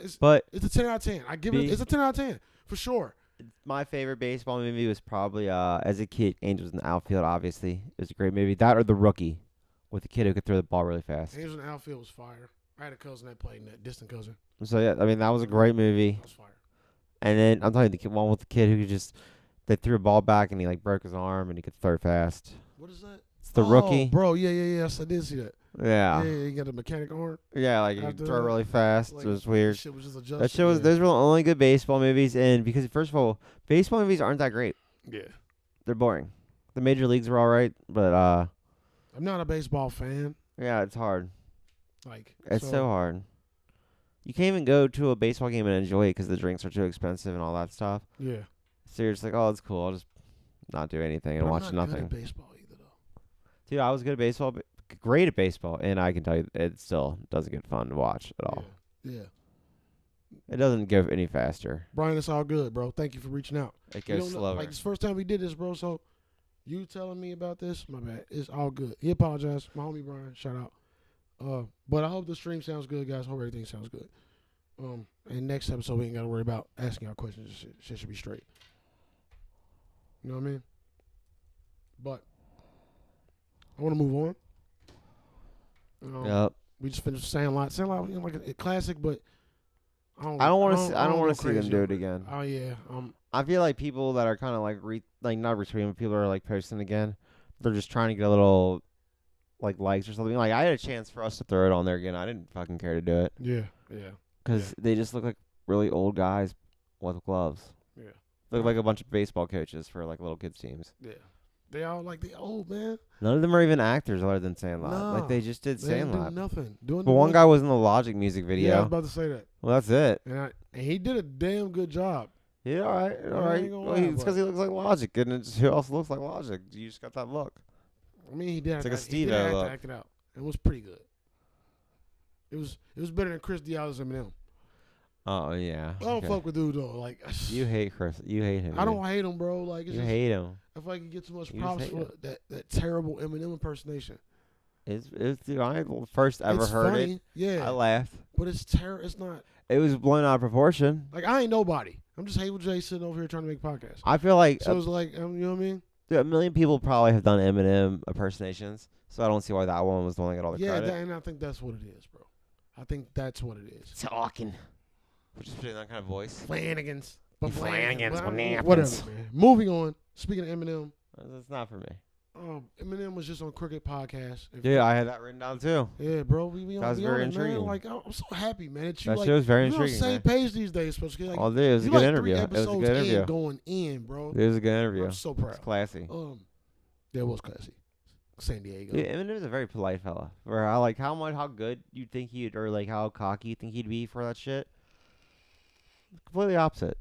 It's a 10 out of 10. I give it. It's a 10 out of 10 for sure. My favorite baseball movie was probably as a kid, Angels in the Outfield. Obviously, it was a great movie. That or The Rookie, with the kid who could throw the ball really fast. Angels in the Outfield was fire. I had a cousin that played in that, distant cousin. So yeah, I mean that was a great movie. That was fire. And then I'm telling you, the one with the kid who they threw a ball back and he like broke his arm and he could throw fast. What is that? It's The Rookie. Bro, yeah, yes, I did see that. Yeah. Yeah, he got a mechanic arm. Yeah, like he could throw really fast. Like, it was weird. Shit was just adjusted. That shit was. Those were the only good baseball movies, and because first of all, baseball movies aren't that great. Yeah. They're boring. The major leagues were all right, but I'm not a baseball fan. Yeah, it's hard. Like it's so hard. You can't even go to a baseball game and enjoy it because the drinks are too expensive and all that stuff. Yeah. So you're just like, oh, it's cool. I'll just not do anything and watch nothing. I'm not good at baseball either, though. Dude, I was good at baseball, but great at baseball, and I can tell you, it still doesn't get fun to watch at all. Yeah. It doesn't go any faster. Brian, it's all good, bro. Thank you for reaching out. It goes slower. Like, it's the first time we did this, bro, so you telling me about this, my bad. It's all good. He apologized. My homie Brian, shout out. But I hope the stream sounds good, guys. Hope everything sounds good. And next episode, we ain't got to worry about asking our questions. Shit should be straight. You know what I mean? But I want to move on. Yep. We just finished Sandlot. Sandlot, like a classic, but I don't want to see them do it again. Oh yeah. I feel like people that are kind of like not retweeting, but people are like posting again. They're just trying to get a little like likes or something. Like I had a chance for us to throw it on there again. I didn't fucking care to do it. Yeah. Because they just look like really old guys with gloves. Yeah. Look like a bunch of baseball coaches for like little kids teams. Yeah. They all like they old, man. None of them are even actors other than Sandlot. Nah, like they just did they didn't Sandlot. do nothing. But one guy was in the Logic music video. Yeah, I was about to say that. Well, that's it. And he did a damn good job. Yeah, all right, all right. Well, it's because he looks like Logic, and it's, who else looks like Logic? You just got that look. I mean, he did. It's like a he did Steve-O have look. to act it out. It was pretty good. It was better than Chris D'Alia's Eminem. Oh yeah. I don't fuck with dude though. Like you hate Chris. You hate him. I don't hate him, bro. Like it's you just, hate him. I feel like he gets too much You props just for hate that terrible Eminem impersonation. It's dude, I first ever It's heard funny, it. yeah. I laughed. But it's terrible. It's not. It was blown out of proportion. Like I ain't nobody. I'm just Hateful J sitting over here trying to make podcasts. I feel like So it's like you know what I mean? a million people probably have done Eminem impersonations, so I don't see why that one was the one that got all the credit. And I think that's what it is, bro. I think that's what it is. Talking. We're just putting that kind of voice. Flanagans. Flanagans, Whatever, bananas. man. Moving on. Speaking of Eminem, That's not for me. Eminem was just on Crooked Podcast. Yeah, I had that written down too. Yeah, bro. We That was very intriguing. Man. Like, I'm so happy, man. That you That like, shit was very you're on the intriguing. same page these days, especially. Like, Oh, dude, it was a you good like interview. 3 It was a episodes good interview. in, going in, bro. It was a good interview. I'm so proud. It's classy. Yeah, it was classy. San Diego. Yeah, Eminem is a very polite fella. Where I like how good you think he'd, or like how cocky you think he'd be for that shit. Completely opposite.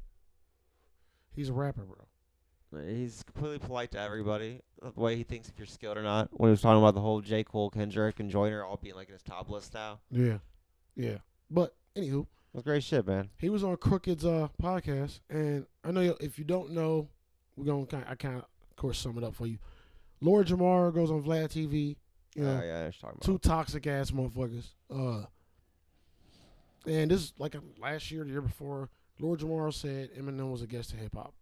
He's a rapper, bro. He's completely polite to everybody. The way he thinks if you're skilled or not. When he was talking about the whole J. Cole, Kendrick, and Joyner all being like in his top list now. Yeah. But anywho, That's great shit, man. he was on Crooked's podcast, and I know if you don't know, we're gonna of course sum it up for you. Lord Jamar goes on Vlad TV. You know, Yeah, I was talking about. two toxic ass motherfuckers. And this like last year, the year before, Lord Jamar said Eminem was a guest in hip hop.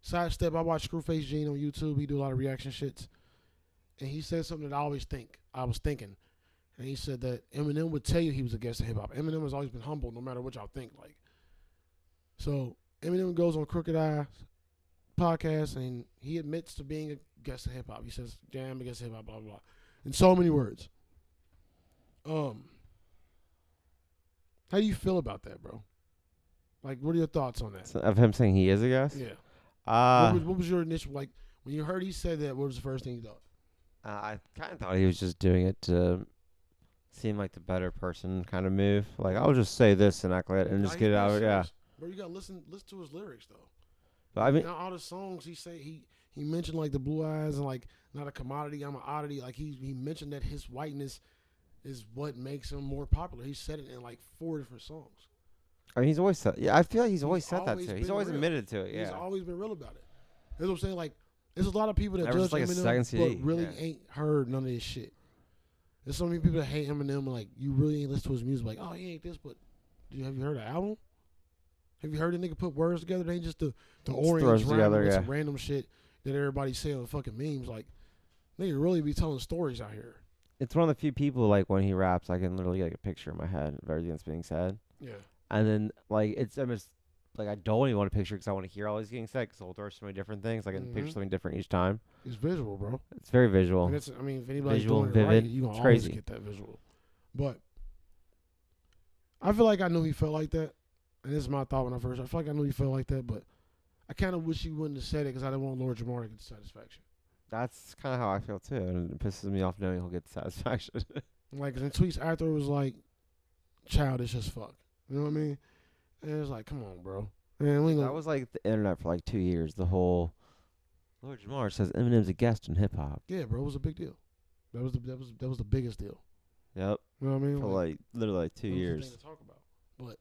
Sidestep, I watch Screwface Gene on YouTube. He do a lot of reaction shits, and he said something that I was thinking, and he said that Eminem would tell you he was a guest in hip hop. Eminem has always been humble, no matter what y'all think. Like, so Eminem goes on Crooked Eye podcast, and he admits to being a guest in hip hop. He says, "Yeah, I'm a guest in hip hop," blah blah blah, in so many words. How do you feel about that, bro? Like, what are your thoughts on that? Of him saying he is a guest? Yeah. What was your initial, like, when you heard he said that, what was the first thing you thought? I kind of thought he was just doing it to seem like the better person kind of move. Like, I'll just say this and act like it and just get it out. Yeah. Bro, you got to listen to his lyrics, though. But I mean, now, all the songs he mentioned, like, the blue eyes and, like, not a commodity, I'm an oddity. Like, he mentioned that his whiteness is what makes him more popular. He said it in, like, 4 different songs. I mean, he's always said. Yeah, I feel like he's always said that always too. He's been always real. admitted to it. Yeah. He's always been real about it. That's what I'm saying. Like, there's a lot of people that Ever judge since, like, a Eminem, second but CD, really yeah. ain't heard none of this shit. There's so many people that hate Eminem, like, you really ain't listen to his music. Like, oh, he ain't this, but have you heard the album? Have you heard the nigga put words together? They ain't just the orange throws together, with yeah. some random shit that everybody say on fucking memes. Like, nigga really be telling stories out here. It's one of the few people, like, when he raps, I can literally get like a picture in my head of everything that's being said. Yeah. And then, like, I'm just, like, I don't even want to picture because I want to hear all he's getting said because he'll throw so many different things. Like, I can picture something different each time. It's visual, bro. It's very visual. And it's, I mean, if anybody's Visual, doing it right, vivid. you gonna It's always crazy. get that visual. But I feel like I knew he felt like that. And this is my thought when I first. I feel like I knew he felt like that, but I kind of wish he wouldn't have said it because I didn't want Lord Jamar to get the satisfaction. That's kind of how I feel, too. And it pisses me off knowing he'll get the satisfaction. Like, in tweets after it was like, childish as fuck. You know what I mean? And it's like, come on, bro. Man, we That was, like, the internet for, like, 2 years. The whole Lord Jamar says Eminem's a guest in hip-hop. yeah, bro, it was a big deal. That was the biggest deal. Yep. You know what I mean? For, like, literally, like, 2 that was the years. thing to talk about. But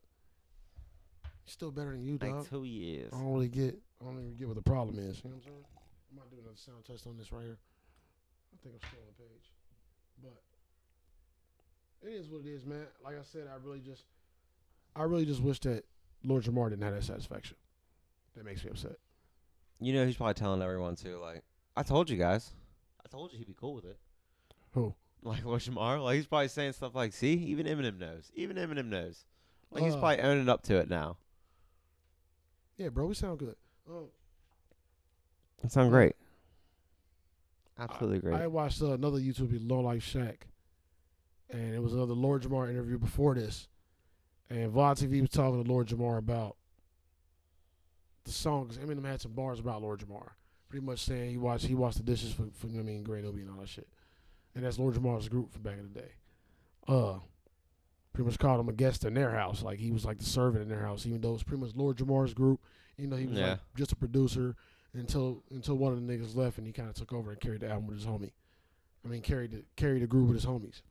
he's still better than you, dog. Like, 2 years. I don't even get what the problem is. You know what I'm saying? I might do another sound test on this right here. I think I'm still on the page. But it is what it is, man. Like I said, I really just wish that Lord Jamar didn't have that satisfaction. That makes me upset. You know, he's probably telling everyone, too, like, I told you guys. I told you he'd be cool with it. Who? Like, Lord Jamar. Like, he's probably saying stuff like, see, even Eminem knows. Even Eminem knows. Like, he's probably owning up to it now. Yeah, bro, we sound good. It sounds great. Absolutely great. I watched another YouTube, Low Life Shack, and it was another Lord Jamar interview before this, And Vlad TV was talking to Lord Jamar about the song, because Eminem had some bars about Lord Jamar. Pretty much saying he washed the dishes for you know what I mean, Great Obie and all that shit. And that's Lord Jamar's group from back in the day. Pretty much called him a guest in their house. Like, he was like the servant in their house, even though it was pretty much Lord Jamar's group. You know, he was like just a producer until one of the niggas left and he kind of took over and carried the album with his homie. I mean, carried the group with his homies.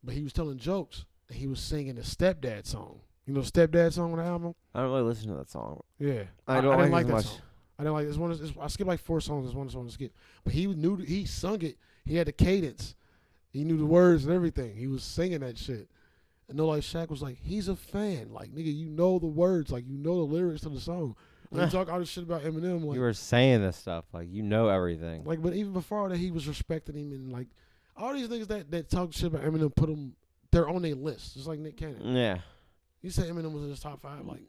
But he was telling jokes and he was singing the Stepdad song. You know, Stepdad song on the album? I don't really listen to that song. Yeah. I didn't like that much. song. I didn't like this. I skipped like 4 songs. This one song to skip. But he sung it. He had the cadence. He knew the words and everything. He was singing that shit. And no, like Shaq was like, he's a fan. Like, nigga, you know the words. Like, you know the lyrics to the song. Like, you talk all this shit about Eminem. Like, you were saying this stuff. Like, you know everything. Like, but even before that, he was respecting him. And, like, all these niggas that talk shit about Eminem, they're on their list. Just like Nick Cannon. Yeah. You said Eminem was in his top 5. Like,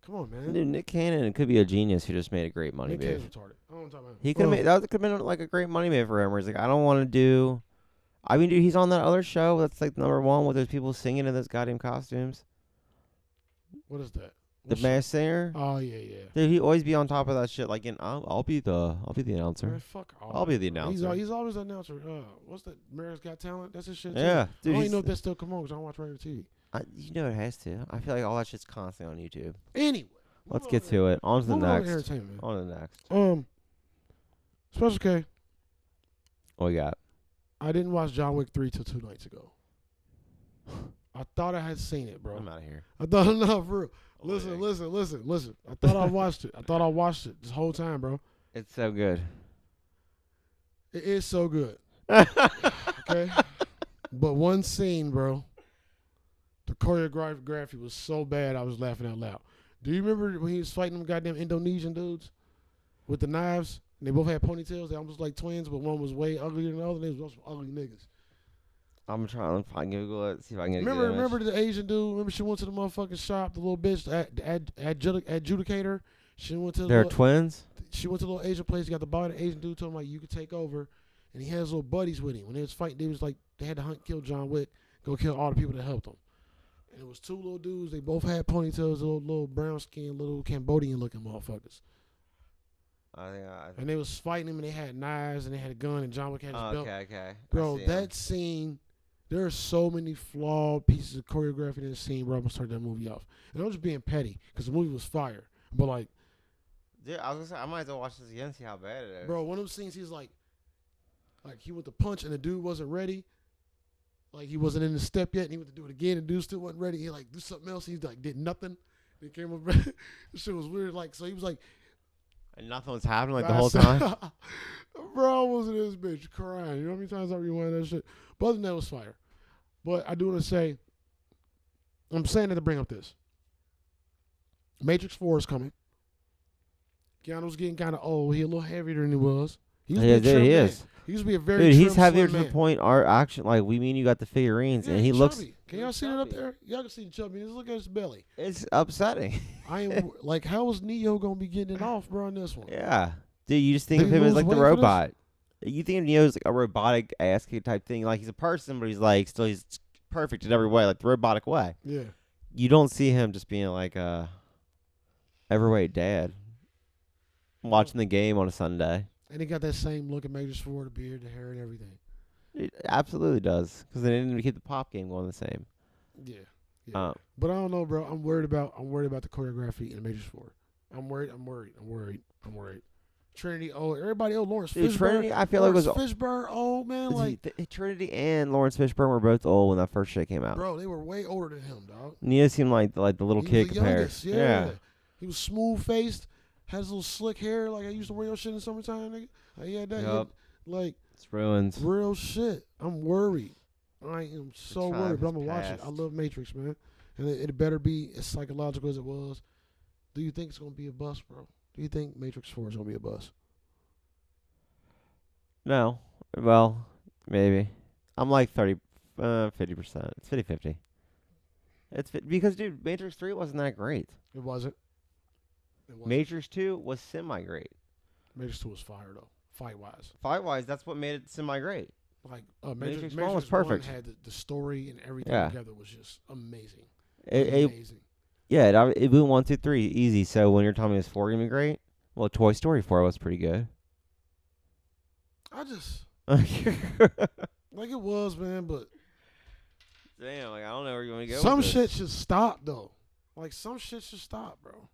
come on, man. Dude, Nick Cannon could be a genius who just made a great money Nick move. Cannon's retarded. I don't want to talk about him. He could have that could have been like a great money move for him. Where he's like, I don't want to do. I mean, dude, he's on that other show that's like #1 with those people singing in those goddamn costumes. What is that? The Masked Singer. Oh yeah. Dude, he always be on top of that shit. Like, I'll be the announcer. Man, fuck off. I'll be the announcer. He's always the announcer. What's that? America's Got Talent. That's his shit. Yeah, too. dude. I don't even know if that still come on because I don't watch regular TV. You know it has to. I feel like all that shit's constantly on YouTube. Anyway, Let's get to it. On to the next. Entertainment. On to the next. Special K. What we got? I didn't watch John Wick 3 till 2 nights ago. I thought I had seen it, bro. I'm out of here. I thought, no, for real. Listen. I thought I watched it. This whole time, bro. It's so good. It is so good. Okay? But one scene, bro, the choreography was so bad I was laughing out loud. Do you remember when he was fighting them goddamn Indonesian dudes with the knives? And they both had ponytails. They almost like twins, but one was way uglier than the other. They was both ugly niggas. I'm trying to find Google it, see if I can get Remember the Asian dude? Remember she went to the motherfucking shop, the little bitch, the adjudicator? She went to They're twins? She went to the little Asian place, got the body of the Asian dude, told him like, you could take over. And he had his little buddies with him. When they was fighting, they was like, they had to kill John Wick, go kill all the people that helped him. And it was 2 little dudes. They both had ponytails, little brown skin, little Cambodian looking motherfuckers. And they was fighting him, and they had knives, and they had a gun, and John Wick had his belt. Okay. Bro, that scene, there are so many flawed pieces of choreography in this scene, bro. I'm going to start that movie off. And I'm just being petty, because the movie was fire. But, like... Dude, I was going to say, I might as well watch this again and see how bad it is. Bro, one of them scenes, he's like he went to punch, and the dude wasn't ready. Like, he wasn't in the step yet, and he went to do it again, and the dude still wasn't ready. He, like, do something else. He, like, did nothing. He came up, this shit was weird. Like, so he was like... And nothing was happening, like, the whole time? Bro, I was in this bitch crying. You know how many times I rewind that shit? But other than that, it was fire. But I do want to say, I'm saying that to bring up this. Matrix 4 is coming. Keanu's getting kind of old. He's a little heavier than he was. He is. He used to be a very dude, he's heavier to man. the point our action, like, we mean you got the figurines, and he looks... Chubby. Can y'all see that up there? Y'all can see the chubby. Just look at his belly. It's upsetting. I am like, how is Neo going to be getting it off, bro, in this one? Yeah. Dude, you just think of him as, like, the robot. You think of Neo's, like, a robotic ass kick type thing. Like, he's a person, but he's, like, still he's perfect in every way, like, the robotic way. Yeah. You don't see him just being, like, a overweight dad watching the game on a Sunday. And he got that same look at Matrix 4, the beard, the hair, and everything. It absolutely does, because they didn't even keep the pop game going the same. Yeah. But I don't know, bro. I'm worried about the choreography in Matrix 4. I'm worried. Trinity, everybody, Lawrence Fishburne. Trinity, I feel like was Fishburne, old man. Like Trinity and Lawrence Fishburne were both old when that first shit came out. Bro, they were way older than him, dog. Neo seemed like the little kid compared. Yeah. He was smooth faced, had his little slick hair, like I used to wear your shit in the summertime, nigga. Like, he had that. Yep. Like it's ruined. Real shit. I'm worried. I am so worried, but I'm gonna watch it. I love Matrix, man, and it better be as psychological as it was. Do you think it's gonna be a bust, bro? Do you think Matrix 4 is gonna be a bust? No. Well, maybe. I'm like 50%. It's 50-50. Because, dude, Matrix 3 wasn't that great. It wasn't. Matrix 2 was semi-great. Matrix 2 was fire, though, fight-wise. Fight-wise, that's what made it semi-great. Like Matrix Matrix 1 was perfect. 1 had the story and everything together was just amazing. Amazing. It went 1, 2, 3 easy. So when you're telling me this 4 gonna be great, well, Toy Story 4 was pretty good. I just like it was, man, but damn, like I don't know where you're gonna go. Some shit should stop though. Like some shit should stop, bro.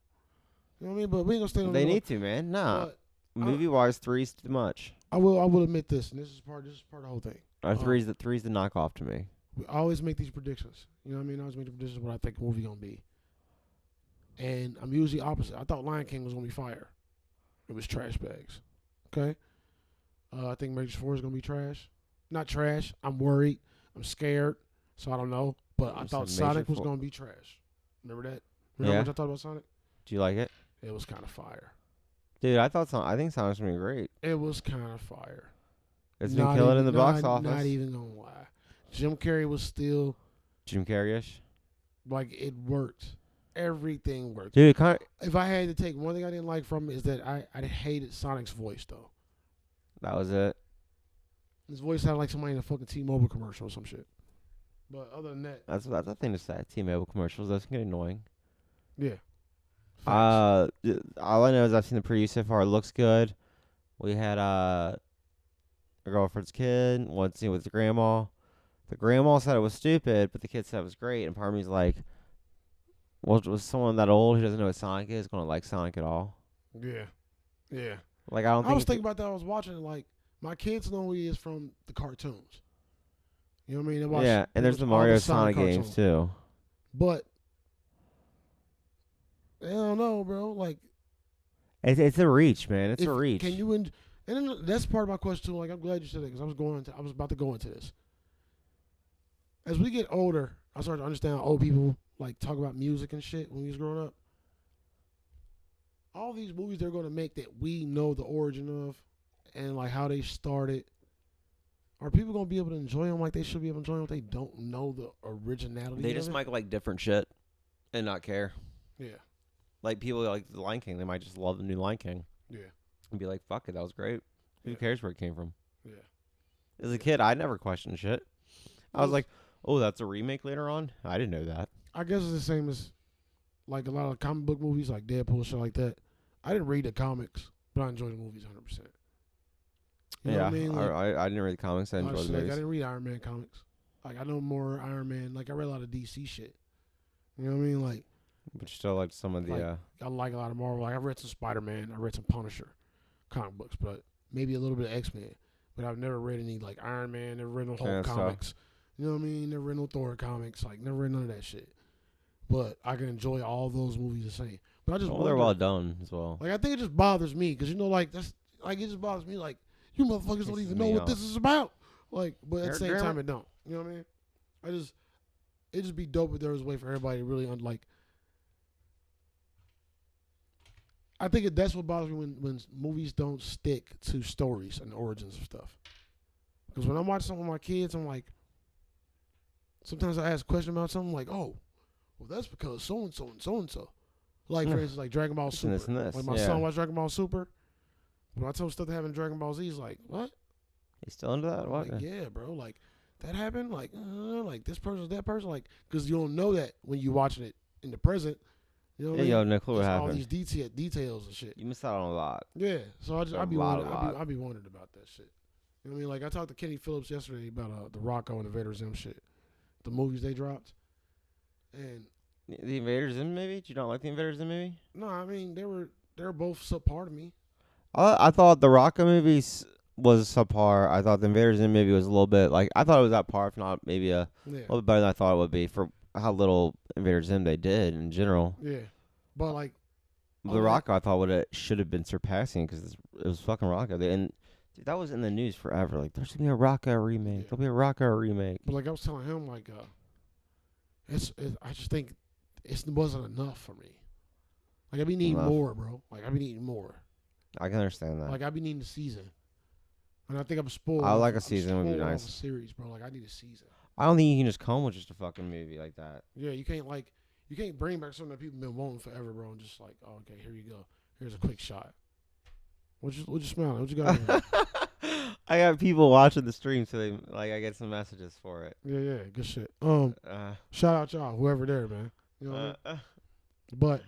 You know what I mean? But we ain't gonna stay on. They need to, man. Nah, movie wise, 3's too much. I will admit this, and this is part of the whole thing. Three's the knockoff to me. We always make these predictions. You know what I mean? I always make the predictions of what I think a movie gonna be. And I'm usually opposite. I thought Lion King was gonna be fire. It was trash bags. Okay. I think Matrix 4 is gonna be trash. Not trash. I'm worried. I'm scared. So I don't know. But I thought Sonic was gonna be trash. Remember that? Remember what I thought about Sonic? Do you like it? It was kind of fire. Dude, I think Sonic's gonna be great. It was kind of fire. It's been killing in the box office. Not even gonna lie. Jim Carrey was still Jim Carrey-ish. Like it worked. Everything worked. Dude, if I had to take one thing I didn't like from it is that I hated Sonic's voice though. That was it. His voice sounded like somebody in a fucking T-Mobile commercial or some shit. But other than that, that's the thing to say. T-Mobile commercials, those can get annoying. Yeah. All I know is I've seen the preview so far. It looks good. We had a girlfriend's kid, one scene with the grandma. The grandma said it was stupid, but the kid said it was great. And part of me's like, well, was someone that old who doesn't know what Sonic is going to like Sonic at all? Yeah. Yeah. Like, I was thinking about that. I was watching it. Like, my kids know who he is from the cartoons. You know what I mean? They watch, and there's the Mario Sonic games, too. But, I don't know, bro. Like, it's a reach, man. It's a reach. Can you... and then that's part of my question, too. Like, I'm glad you said that because I was about to go into this. As we get older, I started to understand how old people like talk about music and shit when we was growing up. All these movies they're gonna make that we know the origin of and like how they started. Are people gonna be able to enjoy them like they should be able to enjoy them if they don't know the originality? They just might like different shit and not care. Yeah. Like people like the Lion King, they might just love the new Lion King. Yeah. And be like, fuck it, that was great. Who cares where it came from? Yeah. As a kid, I never questioned shit. I was like, oh, that's a remake later on? I didn't know that. I guess it's the same as like a lot of comic book movies like Deadpool, shit like that. I didn't read the comics, but I enjoy the movies 100%. You know what I mean? Like, I didn't read the comics. I enjoyed the movies. I didn't read Iron Man comics. Like, I know more Iron Man. Like, I read a lot of DC shit. You know what I mean? Like, but you still like some of the... I like a lot of Marvel. Like, I read some Spider-Man. I read some Punisher comic books, but maybe a little bit of X-Men. But I've never read any, like, Iron Man. Never read no Hulk comics. You know what I mean? Never read no Thor comics. Like, never read none of that shit. But I can enjoy all those movies the same. But I just wonder, they're well done as well. Like, I think it just bothers me because, you know, like, that's... Like, it just bothers me. Like, you motherfuckers don't even know what this is about. Like, but at the same time, it don't. You know what I mean? It just be dope if there was a way for everybody to really, like... I think that's what bothers me when movies don't stick to stories and origins of stuff. Because when I'm watching something with my kids, I'm like... Sometimes I ask a question about something like, oh, well, that's because so-and-so and so-and-so. Like, for instance, like Dragon Ball Super. Like, my son watched Dragon Ball Super. When I told him stuff that happened in Dragon Ball Z, he's like, what? He's still into that? What? Like, yeah, bro. Like, that happened? Like this person's that person? Like, because you don't know that when you're watching it in the present. You know what I mean? You have no clue what happened. All these details and shit. You miss out on a lot. Yeah. So I be wondering about that shit. You know what I mean? Like, I talked to Kenny Phillips yesterday about the Rocco and Invader Zim shit. The movies they dropped. And the Invader Zim movie? Did you not like the Invader Zim movie? No, I mean they were both subpar to me. I thought the Rocco movie was subpar. I thought the Invader Zim movie was a little bit like I thought it was at par, if not maybe a little bit better than I thought it would be for how little Invader Zim they did in general. Yeah, but like the Rocco, I thought should have been surpassing because it was fucking Rocco. And dude, that was in the news forever. Like, there's gonna be a Rocco remake. There'll be a Rocco remake. But like I was telling him, like, I just think it wasn't enough for me. Like, I be needing more, bro. Like, I be needing more. I can understand that. Like, I be needing a season, and I think I'm spoiled. I like a season would be nice. A series, bro. Like, I need a season. I don't think you can just come with just a fucking movie like that. Yeah, you can't bring back something that people been wanting forever, bro, and just like, oh, okay, here you go. Here's a quick shot. What you smelling? What you got? I got people watching the stream, so they like I get some messages for it. Yeah, good shit. Shout out y'all, whoever there, man. You know what I mean? But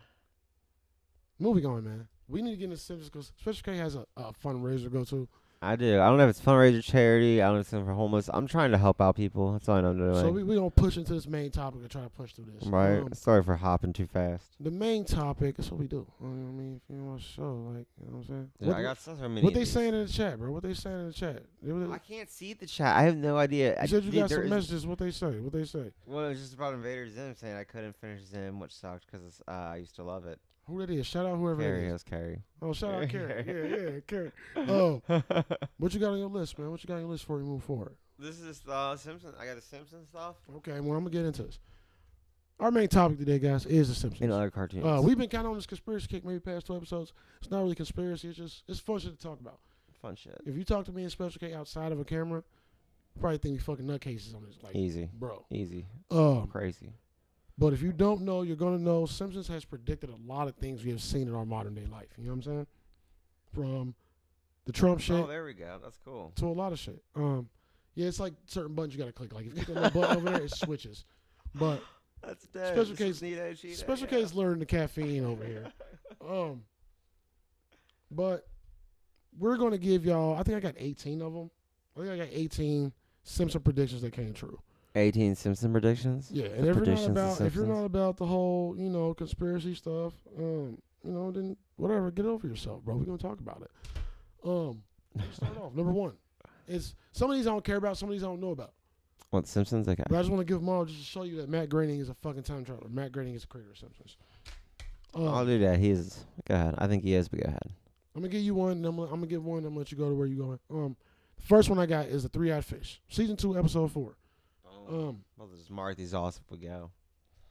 moving on, man. We need to get into Simpsons because Special K has a fundraiser to go to. I do. I don't know if it's fundraiser, charity. I don't know if it's for homeless. I'm trying to help out people. That's all I'm doing. So we gonna push into this main topic and try to push through this. Right. Sorry for hopping too fast. The main topic. That's what we do. I mean, if you want to show, like, you know what I'm saying? Yeah, I got so many. What they saying in the chat, bro? What they saying in the chat? I can't see the chat. I have no idea. You said you got some messages. What they say? What they say? Well, it was just about Invader Zim saying I couldn't finish Zim, which sucked because I used to love it. Who that is? Shout out whoever Carrie, it is. it was Carrie. Oh, shout out Carrie. Yeah, Carrie. Oh, what you got on your list, man? What you got on your list before we move forward? This is Simpsons. I got the Simpsons stuff. Okay, well, I'm going to get into this. Our main topic today, guys, is the Simpsons. And other cartoons. We've been kind of on this conspiracy kick maybe past 2 episodes. It's not really conspiracy. It's fun shit to talk about. Fun shit. If you talk to me in Special K outside of a camera, you probably think we fucking nutcases on this. Like, easy. Bro. Easy. Crazy. But if you don't know, you're going to know Simpsons has predicted a lot of things we have seen in our modern day life. You know what I'm saying? From the Trump shit. Oh, there we go. That's cool. To a lot of shit. Yeah, it's like certain buttons you got to click. Like if you click on the button over there, it switches. But that's dead. Special Case learning the caffeine over here. But we're going to give y'all, I think I got 18 of them. I think I got 18 Simpson predictions that came true. 18 Simpson predictions? Yeah, and if you're not about the whole, conspiracy stuff, then whatever, get over yourself, bro. We're going to talk about it. Let's start off. Number one. Some of these I don't care about, some of these I don't know about. What, Simpsons? Okay. But I just want to give them all just to show you that Matt Groening is a fucking time traveler. Matt Groening is the creator of Simpsons. I'll do that. Go ahead. I think he is, but go ahead. I'm going to give you one, and I'm going to give one, and I'm going to let you go to where you're going. The first one I got is the Three-Eyed Fish. Season 2, Episode 4. Well, just mark these off if we go.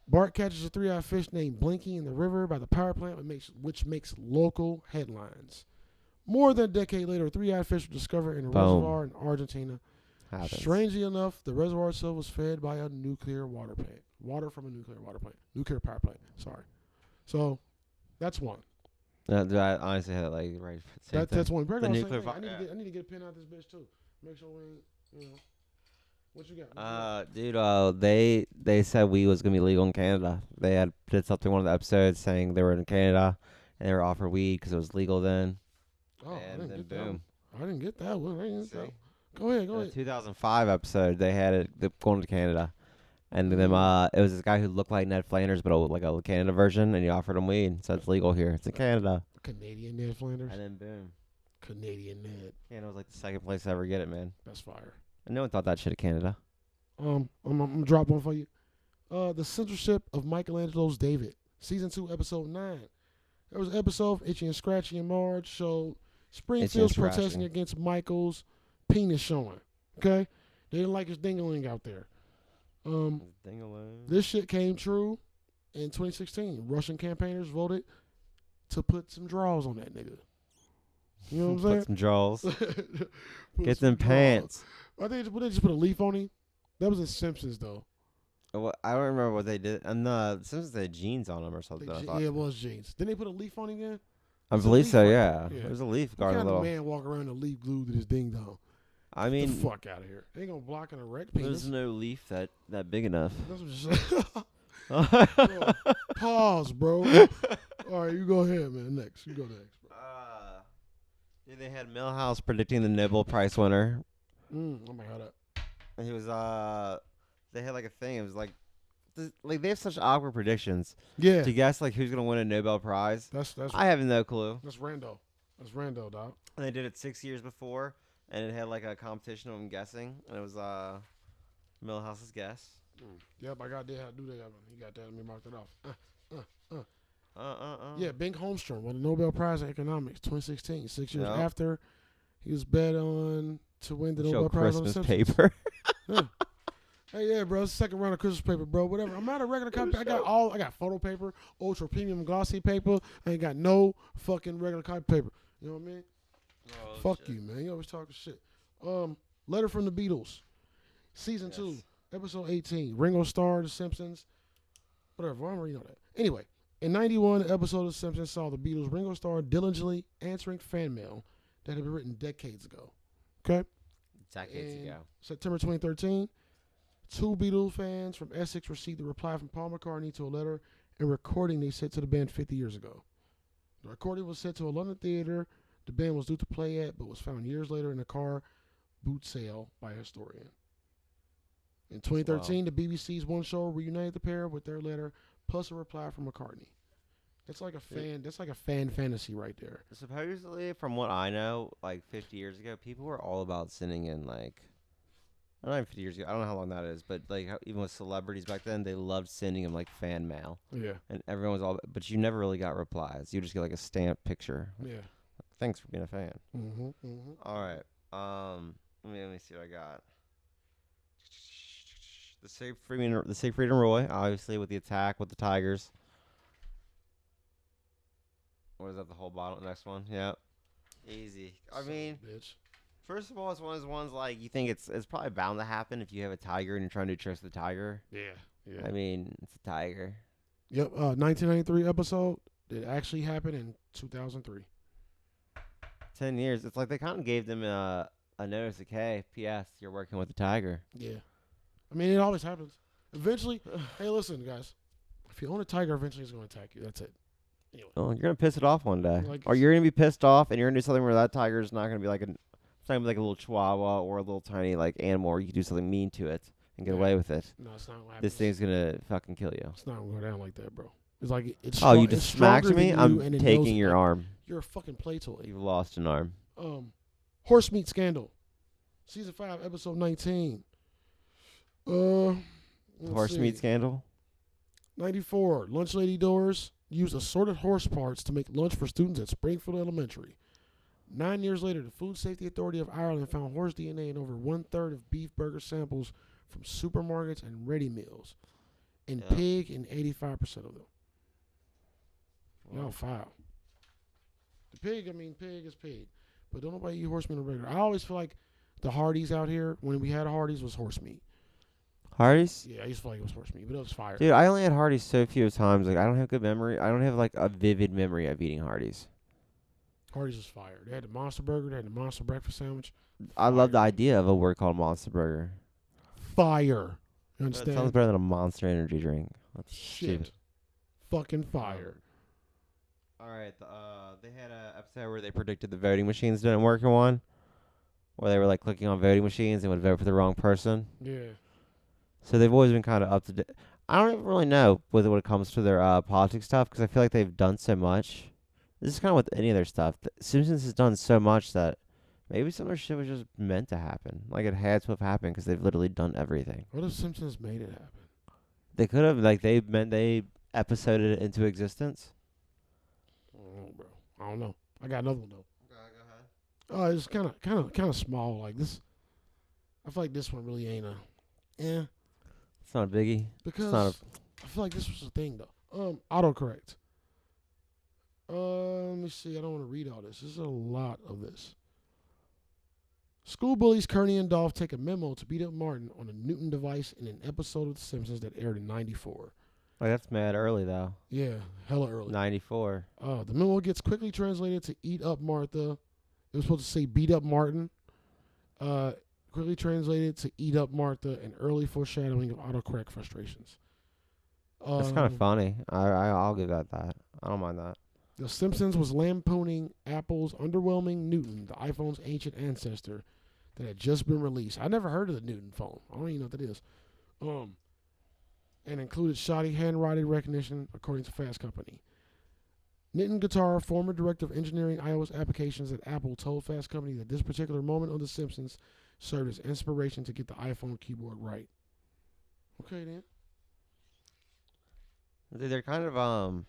Bart catches a three-eyed fish named Blinky in the river by the power plant, which makes local headlines. More than a decade later, a three-eyed fish was discovered in a reservoir in Argentina. Strangely enough, the reservoir itself was fed by a nuclear water plant. Water from a nuclear water plant. Nuclear power plant. Sorry. So, that's one. I honestly had right. That's one. The nuclear I need to get a pin out this bitch, too. Make sure we ain't, What you got? Dude, they said weed was gonna be legal in Canada. They did something in one of the episodes saying they were in Canada and they were offered weed because it was legal then. Oh, and then boom. I didn't get that one. Go ahead. The 2005 episode, they had it going to Canada, and then it was this guy who looked like Ned Flanders, but like a Canada version, and he offered him weed. So it's legal here. It's in Canada. Canadian Ned Flanders. And then boom. Canadian Ned. Yeah, and it was like the second place to ever get it, man. That's fire. And no one thought that shit of Canada. I'm gonna drop one for you. The censorship of Michelangelo's David, season 2, episode 9. There was an episode of Itchy and Scratchy and Marge showed Springfield's protesting against Michael's penis showing. Okay, they didn't like his dingaling out there. This shit came true in 2016. Russian campaigners voted to put some draws on that nigga. You know what I'm saying? Put some draws. Get them pants. I think they just put a leaf on him. That was in Simpsons, though. Well, I don't remember what they did. And the Simpsons had jeans on them or something. Yeah, it was jeans. Didn't they put a leaf on him again? I believe so, yeah. There's a leaf guard. What kind of man walk around with a leaf glued to his ding dong? I mean, get the fuck out of here. They ain't gonna block an erect penis. There's no leaf that big enough. That's what you're saying. Pause, bro. All right, you go ahead, man. Next. You go next, bro. Yeah, they had Milhouse predicting the Nobel Prize winner. Oh my God. And he was they had like a thing. It was like they have such awkward predictions. Yeah. To guess like who's gonna win a Nobel Prize. That's I have no clue. That's Rando, dog. And they did it 6 years before, and it had like a competition of them guessing, and it was Milhouse's guess. Yep, I got that. I do that. He got that. Let me mark that off. Yeah, Bengt Holmstrom won the Nobel Prize in Economics 2016. 6 years after he was bet on to win the Nobel Prize on Christmas Simpsons. paper. Yeah. Hey, yeah, bro. It's the second round of Christmas paper, bro. Whatever. I'm not a regular copy. I got photo paper, ultra premium glossy paper. I ain't got no fucking regular copy paper. You know what I mean? Oh, fuck shit. You, man. You always talking shit. Letter from the Beatles, season 2, episode 18. Ringo Starr, The Simpsons. Whatever. I already know that. Anyway, in 91, the episode of The Simpsons saw the Beatles, Ringo Starr, diligently answering fan mail that had been written decades ago. Okay? Decades ago. September 2013, 2 Beatles fans from Essex received a reply from Paul McCartney to a letter and recording they sent to the band 50 years ago. The recording was sent to a London theater the band was due to play at, but was found years later in a car boot sale by a historian. In 2013, the BBC's One Show reunited the pair with their letter plus a reply from McCartney. That's like a fan. That's like a fan fantasy right there. Supposedly, from what I know, like 50 years ago, people were all about sending in like, not even 50 years ago. I don't know how long that is, but like even with celebrities back then, they loved sending them like fan mail. Yeah. And everyone was all, but you never really got replies. You just get like a stamped picture. Yeah. Thanks for being a fan. Mm-hmm. Mm-hmm. All right. Let me see what I got. The Siegfried and Roy, obviously with the attack with the Tigers. What is that? The whole bottom. Next one. Yep. Easy. I mean, bitch. First of all, it's one of those ones like you think it's probably bound to happen if you have a tiger and you're trying to do tricks with the tiger. Yeah. Yeah. I mean, it's a tiger. Yep. 1993 episode. It actually happened in 2003. 10 years. It's like they kind of gave them a notice like, hey, P.S., you're working with the tiger. Yeah. I mean, it always happens. Eventually, hey, listen, guys. If you own a tiger, eventually it's going to attack you. That's it. Anyway. Oh, you're going to piss it off one day. Like or you're going to be pissed off and you're going to do something where that tiger's not going to be like it's not going to be like a little chihuahua or a little tiny like animal where you can do something mean to it and get away with it. No, it's not what happens. This thing's going to fucking kill you. It's not going to go down like that, bro. It's like it's you just smacked me? I'm taking your arm. You're a fucking play toy. You've lost an arm. Horse meat scandal. Season 5, episode 19. Horse meat scandal? 94. Lunch lady doors used assorted horse parts to make lunch for students at Springfield Elementary. 9 years later, the Food Safety Authority of Ireland found horse DNA in over 1/3 of beef burger samples from supermarkets and ready meals. And pig in 85% of them. Y'all foul. The pig, pig is pig. But don't nobody eat horse meat on regular. I always feel like the Hardee's out here, when we had Hardee's, was horse meat. Hardee's? Yeah, I used to feel like it was horse meat, but it was fire. Dude, I only had Hardee's so few times. Like, I don't have good memory. I don't have, like, a vivid memory of eating Hardee's. Hardee's was fire. They had the Monster Burger. They had the Monster Breakfast Sandwich. I love the idea of a word called Monster Burger. Fire. You understand? That sounds better than a Monster Energy drink. That's shit. Stupid. Fucking fire. All right. They had an episode where they predicted the voting machines didn't work in one. Where they were, like, clicking on voting machines and would vote for the wrong person. Yeah. So they've always been kind of up to date. I don't even really know when it comes to their politics stuff because I feel like they've done so much. This is kind of with any of their stuff. Simpsons has done so much that maybe some of their shit was just meant to happen. Like, it had to have happened because they've literally done everything. What if Simpsons made it happen? They could have. Like, they episoded it into existence. I don't know, bro. I don't know. I got another one, though. Go ahead. It's kind of small. Like this, I feel like this one really ain't a. It's not a biggie. Because I feel like this was a thing though. Autocorrect. Let me see. I don't want to read all this. There's a lot of this. School bullies Kearney and Dolph take a memo to beat up Martin on a Newton device in an episode of The Simpsons that aired in '94. Like, that's mad early though. Yeah, hella early. 94. The memo gets quickly translated to "eat up Martha." It was supposed to say "beat up Martin." Quickly translated to "eat up Martha," an early foreshadowing of autocorrect frustrations. That's kind of funny. I'll give that. I don't mind that. The Simpsons was lampooning Apple's underwhelming Newton, the iPhone's ancient ancestor, that had just been released. I never heard of the Newton phone. I don't even know what that is. And included shoddy handwriting recognition, according to Fast Company. Nitin Guitar, former director of engineering iOS applications at Apple, told Fast Company that this particular moment on The Simpsons served as inspiration to get the iPhone keyboard right. Okay, then. They're kind of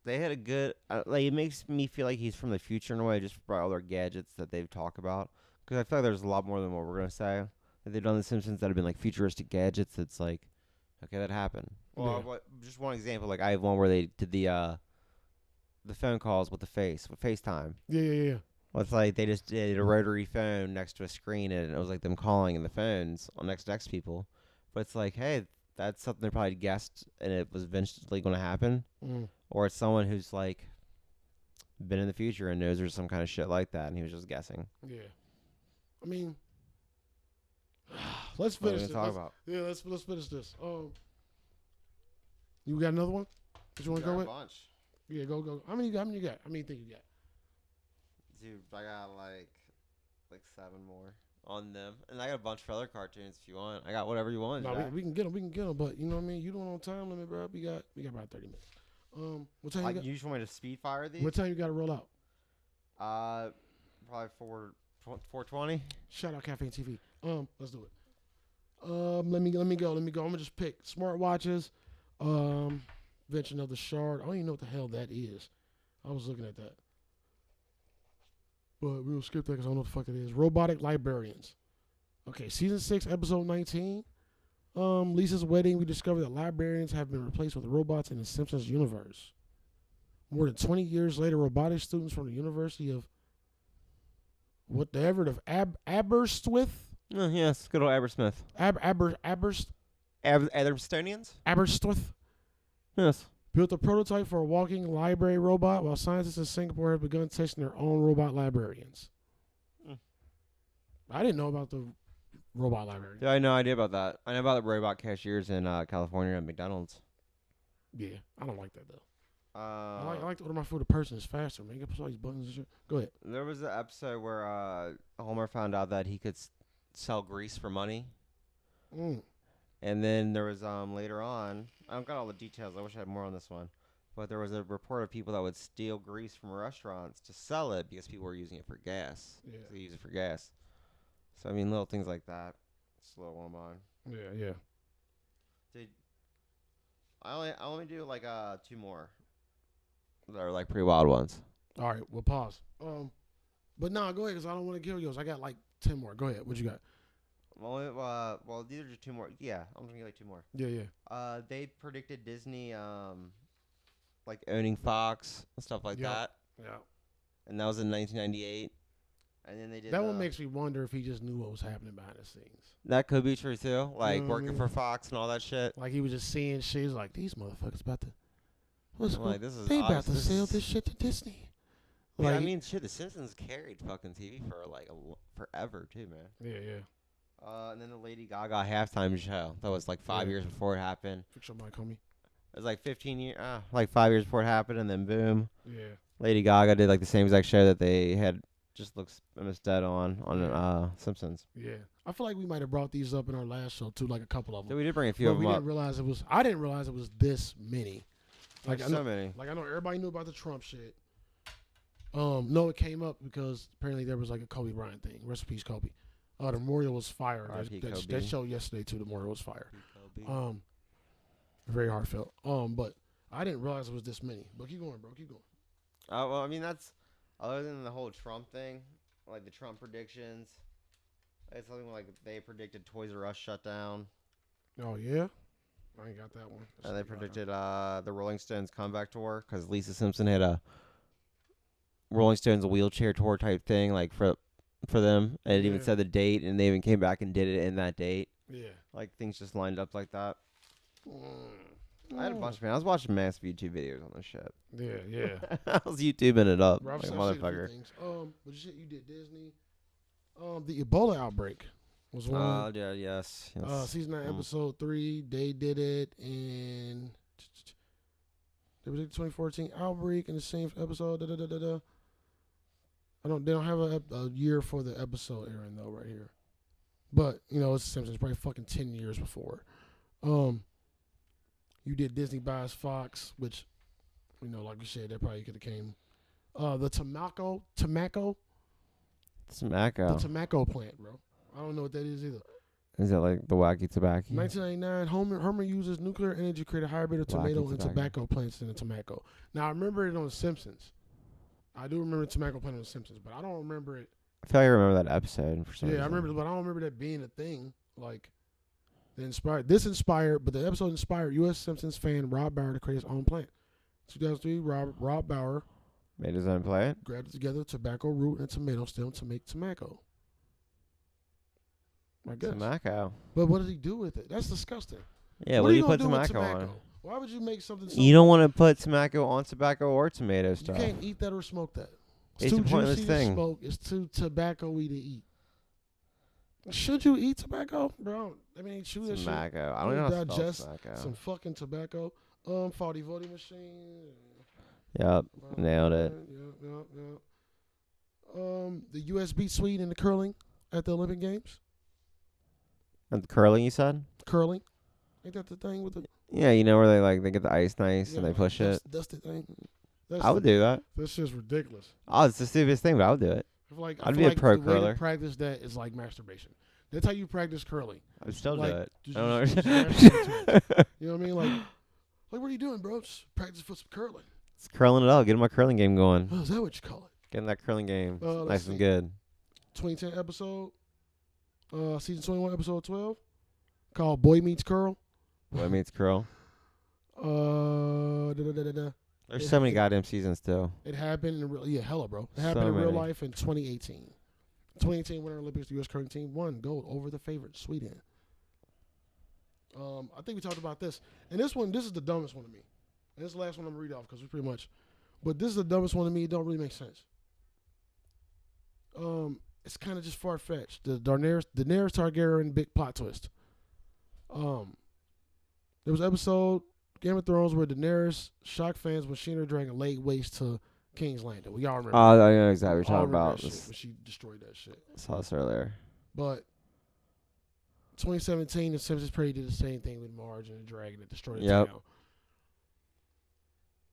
they had a good like, it makes me feel like he's from the future in a way, just by all their gadgets that they've talked about. Because I feel like there's a lot more than what we're gonna say that they've done The Simpsons that have been like futuristic gadgets. It's like, okay, that happened. Well, just one example. Like, I have one where they did the phone calls with FaceTime. Yeah. Well, it's like they just did a rotary phone next to a screen, and it was like them calling in the phones on next to next people. But it's like, hey, that's something they probably guessed, and it was eventually going to happen. Or it's someone who's like been in the future and knows there's some kind of shit like that, and he was just guessing. Yeah. I mean, let's finish this. Talk about? Yeah, let's finish this. You got another one that you want to go with? Bunch. Yeah, go. How many you got? How many you think you got? Dude, I got like 7 more on them, and I got a bunch of other cartoons if you want. I got whatever you want. No, we can get them. But you know what I mean. You don't on time limit, bro. We got about 30 minutes. What time you got? You just want me to speed fire these? What time you got to roll out? Probably 4:20. Shout out Caffeine TV. Let's do it. Let me go. I'm gonna just pick smartwatches. Invention of the Shard. I don't even know what the hell that is. I was looking at that. But we'll skip that because I don't know what the fuck it is. Robotic Librarians. Okay, season 6, episode 19. Lisa's wedding. We discovered that librarians have been replaced with robots in the Simpsons universe. More than 20 years later, robotic students from the University of Aberystwyth. Oh, yes, good old Aberystwyth. Aberystonians? Aberystwyth. Yes. Built a prototype for a walking library robot, while scientists in Singapore have begun testing their own robot librarians. I didn't know about the robot librarian. Yeah, I had no idea about that. I know about the robot cashiers in California at McDonald's. Yeah, I don't like that though. I like to order my food in person. It's faster, man. You can push all these buttons and shit. Go ahead. There was an episode where Homer found out that he could sell grease for money. And then there was later on, I don't got all the details. I wish I had more on this one. But there was a report of people that would steal grease from restaurants to sell it because people were using it for gas. Yeah. They use it for gas. So, I mean, little things like that. It's a little one of mine. Yeah. Dude, I only do like 2 more. That are like pretty wild ones. All right, we'll pause. But no, go ahead because I don't want to kill yours. I got like 10 more. Go ahead. What you got? Well, these are just 2 more. Yeah, I'm gonna get like 2 more. Yeah. They predicted Disney, like owning Fox and stuff like that. Yeah. And that was in 1998. And then they did that one makes me wonder if he just knew what was happening behind the scenes. That could be true too. Like working for Fox and all that shit. Like he was just seeing shit. He's like, these motherfuckers about to. They about to sell this shit to Disney. Like, yeah, I mean, shit. The Simpsons carried fucking TV for like forever too, man. Yeah. And then the Lady Gaga halftime show. That was like 5 years before it happened. Fix your mic, homie. It was like 15 years, like 5 years before it happened, and then boom. Yeah. Lady Gaga did like the same exact show that they had just looks almost dead on Simpsons. Yeah. I feel like we might have brought these up in our last show too, like a couple of them. So we did bring a few of them up. I didn't realize it was this many. Like so many. Like I know everybody knew about the Trump shit. No, it came up because apparently there was like a Kobe Bryant thing. Rest in peace, Kobe. The memorial was fire. That show yesterday too. The memorial was fire. Very heartfelt. But I didn't realize it was this many. But keep going, bro. Keep going. Well, I mean that's other than the whole Trump thing, like the Trump predictions. It's something like they predicted Toys R Us shut down. Oh yeah. I ain't got that one. And they predicted the Rolling Stones comeback tour because Lisa Simpson had a Rolling Stones wheelchair tour type thing, like for them, and it even said the date, and they even came back and did it in that date. Yeah, like things just lined up like that. I had a bunch, man. I was watching massive YouTube videos on this shit. Yeah. I was YouTubing it up, bro, like a motherfucker. But you shit, you did Disney. The Ebola outbreak was one. Oh yeah, yes. Season 9, episode 3. They did it in. They predicted 2014 outbreak in the same episode. They don't have a year for the episode airing though right here, but you know it's Simpsons. Probably fucking 10 years before. You did Disney buys Fox, which you know, like you said, that probably could have came. The tobacco plant, bro. I don't know what that is either. Is that like the wacky tobacco? 1999, Homer uses nuclear energy to create a hybrid of tomato and tobacco plants in the tobacco. Now, I remember it on The Simpsons. I do remember the tobacco plant on The Simpsons, but I don't remember it. I feel like I remember that episode for some reason. I remember, but I don't remember that being a thing. Like, this inspired, but the episode inspired U.S. Simpsons fan Rob Bauer to create his own plant. 2003, Rob Bauer made his own plant? Grabbed together tobacco root and tomato stem to make tobacco. I guess. Tobacco. But what does he do with it? That's disgusting. Yeah, what do you put tobacco on? Why would you make something You don't want to put tobacco on tobacco or tomato stuff. You can't eat that or smoke that. It's too a pointless juicy thing. to smoke. It's too tobacco-y to eat. Should you eat tobacco, bro? I mean, chew that shit. Tobacco. I don't know how to spell Digest tobacco. some fucking tobacco. Faulty voting machine. Yep, nailed it. Yep. The US beat Sweden in the curling at the Olympic Games. And the curling, you said? Curling. Ain't that the thing with the... Yeah, you know where they get the ice nice and they push it. That's the thing. I would do that. That's just ridiculous. Oh, it's the stupidest thing, but I would do it. I'd be a pro curler. The way to practice that is like masturbation. That's how you practice curling. I'd still like, do it. Just, I don't know. You know what I mean? Like, what are you doing, bro? Just practice for some curling. It's curling it up. Getting my curling game going. Oh, is that what you call it? Getting that curling game nice and good. 2010 episode, season 21, episode 12, called Boy Meets Curl. Boy Meets Curl. There's so many goddamn seasons too. It happened in real, hella, bro. It happened in real life in 2018. 2018 Winter Olympics, the U.S. curling team won gold over the favorite Sweden. I think we talked about this, and this is the dumbest one to me. And this is the last one I'm gonna read off because we pretty much, but this is the dumbest one to me. It don't really make sense. It's kind of just far fetched. The Daenerys Targaryen big plot twist. There was an episode Game of Thrones where Daenerys shocked fans when she and her dragon laid waste to King's Landing. We all remember. Oh, I know exactly what you're talking about. When she destroyed that shit. I saw this earlier. But 2017, the Simpsons probably did the same thing with Marge and the dragon that destroyed the town.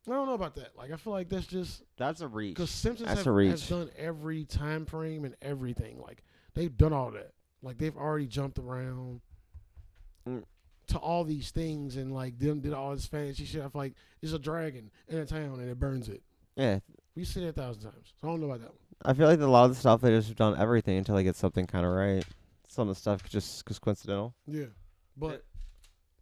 I don't know about that. Like, I feel like that's a reach. Because Simpsons has done every time frame and everything. Like, they've done all that. Like, they've already jumped around to all these things and, like, them did all this fancy shit. I feel like it's a dragon in a town and it burns it. Yeah. We've seen it 1,000 times. So I don't know about that one. I feel like a lot of the stuff, they just have done everything until they get something kind of right. Some of the stuff just is coincidental. Yeah. But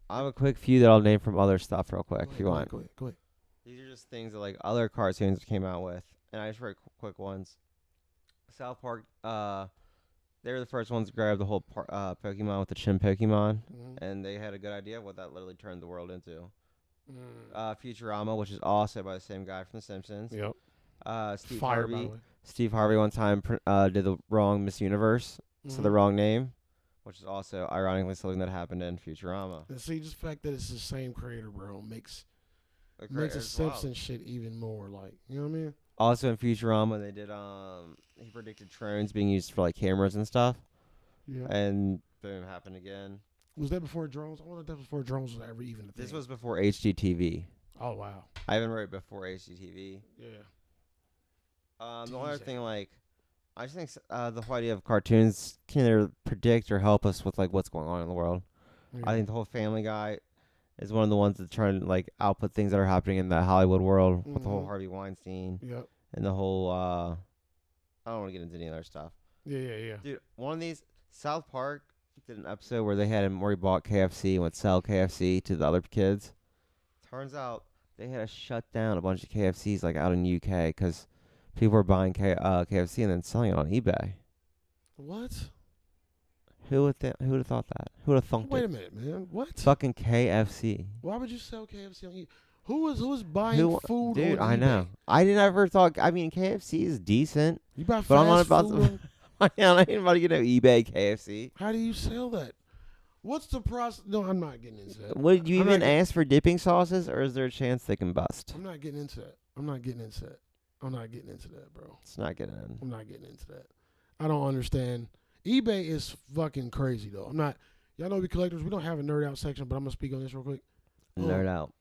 I have a quick few that I'll name from other stuff real quick if you want. Go ahead. These are just things that like other cartoons came out with, and I just write quick ones. South Park, they were the first ones to grab the whole Pokemon with the Chim Pokemon, and they had a good idea of what that literally turned the world into. Futurama, which is also by the same guy from The Simpsons. Yep. Steve Harvey one time did the wrong Miss Universe, so the wrong name, which is also ironically something that happened in Futurama. And see, just the fact that it's the same creator, bro, makes the Simpsons shit even more like, you know what I mean? Also in Futurama, they did he predicted drones being used for like cameras and stuff. Yeah. And boom, happened again. Was that before drones? I wonder if that was before drones was ever even a thing. This was before HDTV. Oh wow. I haven't read before HDTV. Yeah. The other thing, like, I just think the whole idea of cartoons can either predict or help us with like what's going on in the world. Yeah. I think the whole Family Guy is one of the ones that try and like output things that are happening in the Hollywood world with the whole Harvey Weinstein and the whole I don't want to get into any other stuff. Yeah. Dude, one of these, South Park did an episode where they had him where he bought KFC and would sell KFC to the other kids. Turns out they had to shut down a bunch of KFCs like out in UK because people were buying KFC and then selling it on eBay. What? Who would have thought that? Who would have thunk it? Wait a minute, man. What? Fucking KFC. Why would you sell KFC on eBay? Who's buying food dude, on I eBay? know. I never thought. I mean, KFC is decent. You buy but I'm not fast about food to. I'm not about to get no eBay KFC. How do you sell that? What's the process? No, I'm not getting into that. Would you even ask for dipping sauces, or is there a chance they can bust? I'm not getting into that. I'm not getting into that, bro. It's not getting in. I'm not getting into that. I don't understand. eBay is fucking crazy, though. I'm not. Y'all know we collectors. We don't have a nerd out section, but I'm gonna speak on this real quick. Nerd out.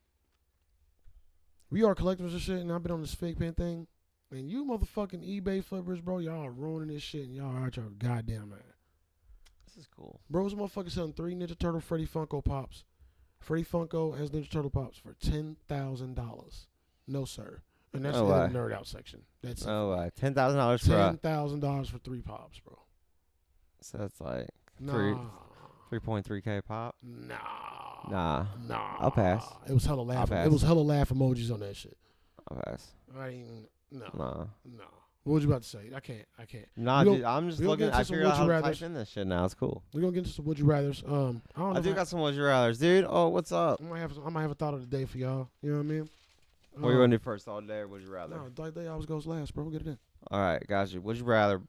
We are collectors and shit, and I've been on this fake pen thing. And you motherfucking eBay flippers, bro, y'all are ruining this shit, and y'all are out your goddamn man. This is cool. Bro, this motherfucker selling 3 Ninja Turtle Freddy Funko Pops. Freddy Funko has Ninja Turtle Pops for $10,000. No, sir. And that's in the nerd out section. That's $10,000 for $10,000 for 3 pops, bro. So that's like 3.3K pop. Nah. I'll pass. It was hella laugh. It was hella laugh emojis on that shit. I'll pass. No. What was you about to say? I can't. Nah, dude, I'm just looking. I figured out how to type in this shit now. It's cool. We're gonna get into some would you rathers. I do got some would you rathers, dude. Oh, what's up? I might have a thought of the day for y'all. You know what I mean? What you want to do first, all day, or would you rather? No, day always goes last, bro. We'll get it in. All right, got you. Would you rather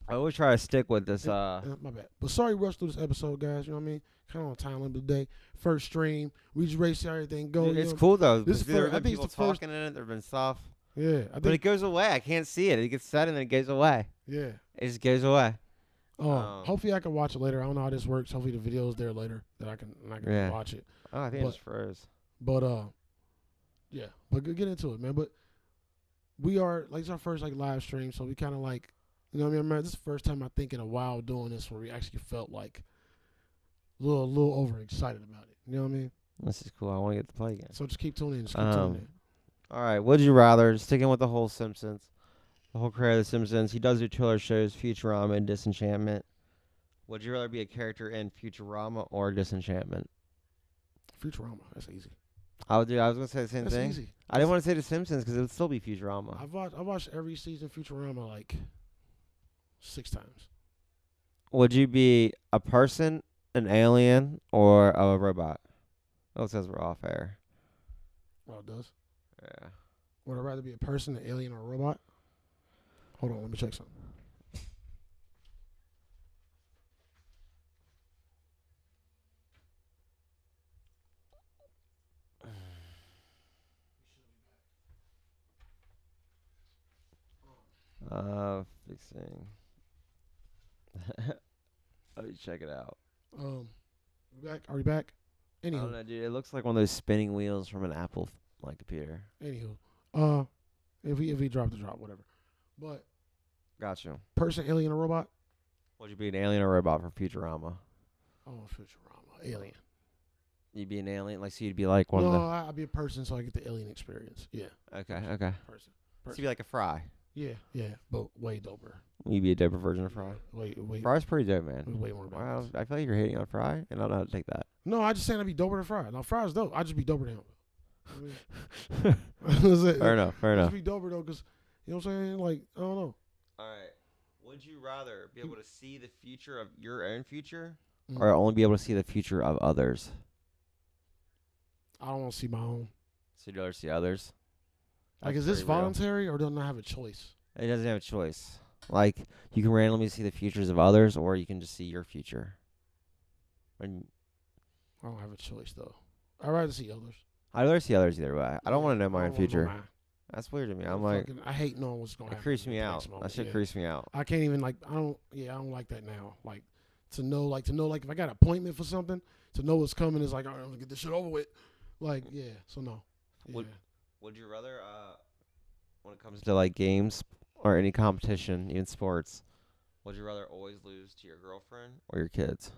I always try to stick with this. My bad. But sorry, rushed through this episode, guys. You know what I mean? Kind of on time limit today. First stream. We just ready to see how everything goes. It's cool though. This is there first, have been people talking in it. There've been stuff. Yeah, but it goes away. I can't see it. It gets said and then it goes away. Yeah, it just goes away. Hopefully I can watch it later. I don't know how this works. Hopefully the video is there later that I can watch it. Oh, I think it's froze. But yeah. But get into it, man. But we are like it's our first like live stream, so we kind of like, you know what I mean? This is the first time I think in a while doing this where we actually felt like a little overexcited about it. You know what I mean? This is cool. I want to get to play again. So just keep tuning in. Just keep tuning in. All right. Would you rather, sticking with the whole Simpsons, the whole career of the Simpsons, he does do two shows, Futurama and Disenchantment. Would you rather be a character in Futurama or Disenchantment? Futurama. That's easy. I was going to say the same thing. Easy. I didn't want to say The Simpsons because it would still be Futurama. I watched every season of Futurama like 6 times. Would you be a person, an alien, or a robot? Oh, it says we're off air. Oh, it does? Yeah. Would I rather be a person, an alien, or a robot? Hold on, let me check something. Fixing. Let me check it out. Are we back? I don't know, dude. It looks like one of those spinning wheels from an Apple like computer. Anywho, if we drop the drop, whatever. But gotcha. Person, alien, or robot? Would you be an alien or robot for Futurama? Oh, Futurama, alien. You'd be an alien, like so you'd be like one of the. No, I'd be a person, so I get the alien experience. Yeah. Okay. Person. So you'd be like a Fry. Yeah, but way doper. You'd be a doper version of Fry. Wait. Fry's pretty dope, man. Way more. Wow, I feel like you're hating on Fry, and I don't know how to take that. No, I just saying I'd be doper than Fry. Now Fry's dope. I'd just be doper than him. Fair enough. Just be doper though, cause you know what I'm saying. Like I don't know. All right. Would you rather be able to see the future of your own future, or only be able to see the future of others? I don't want to see my own. So you'd rather see others? Like, is this voluntary or do I have a choice? It doesn't have a choice. Like, you can randomly see the futures of others, or you can just see your future. And I don't have a choice, though. I'd rather see others. I'd rather see others either way. I don't want to know my own future. That's weird to me. I'm like, I hate knowing what's going to happen. It creeps me out. That shit creeps me out. I can't even, like, I don't like that now. Like, to know, if I got an appointment for something, to know what's coming is like, all right, I'm going to get this shit over with. Like, yeah, so no. Yeah. Would you rather, when it comes to, like, games or any competition, even sports, would you rather always lose to your girlfriend or your kids?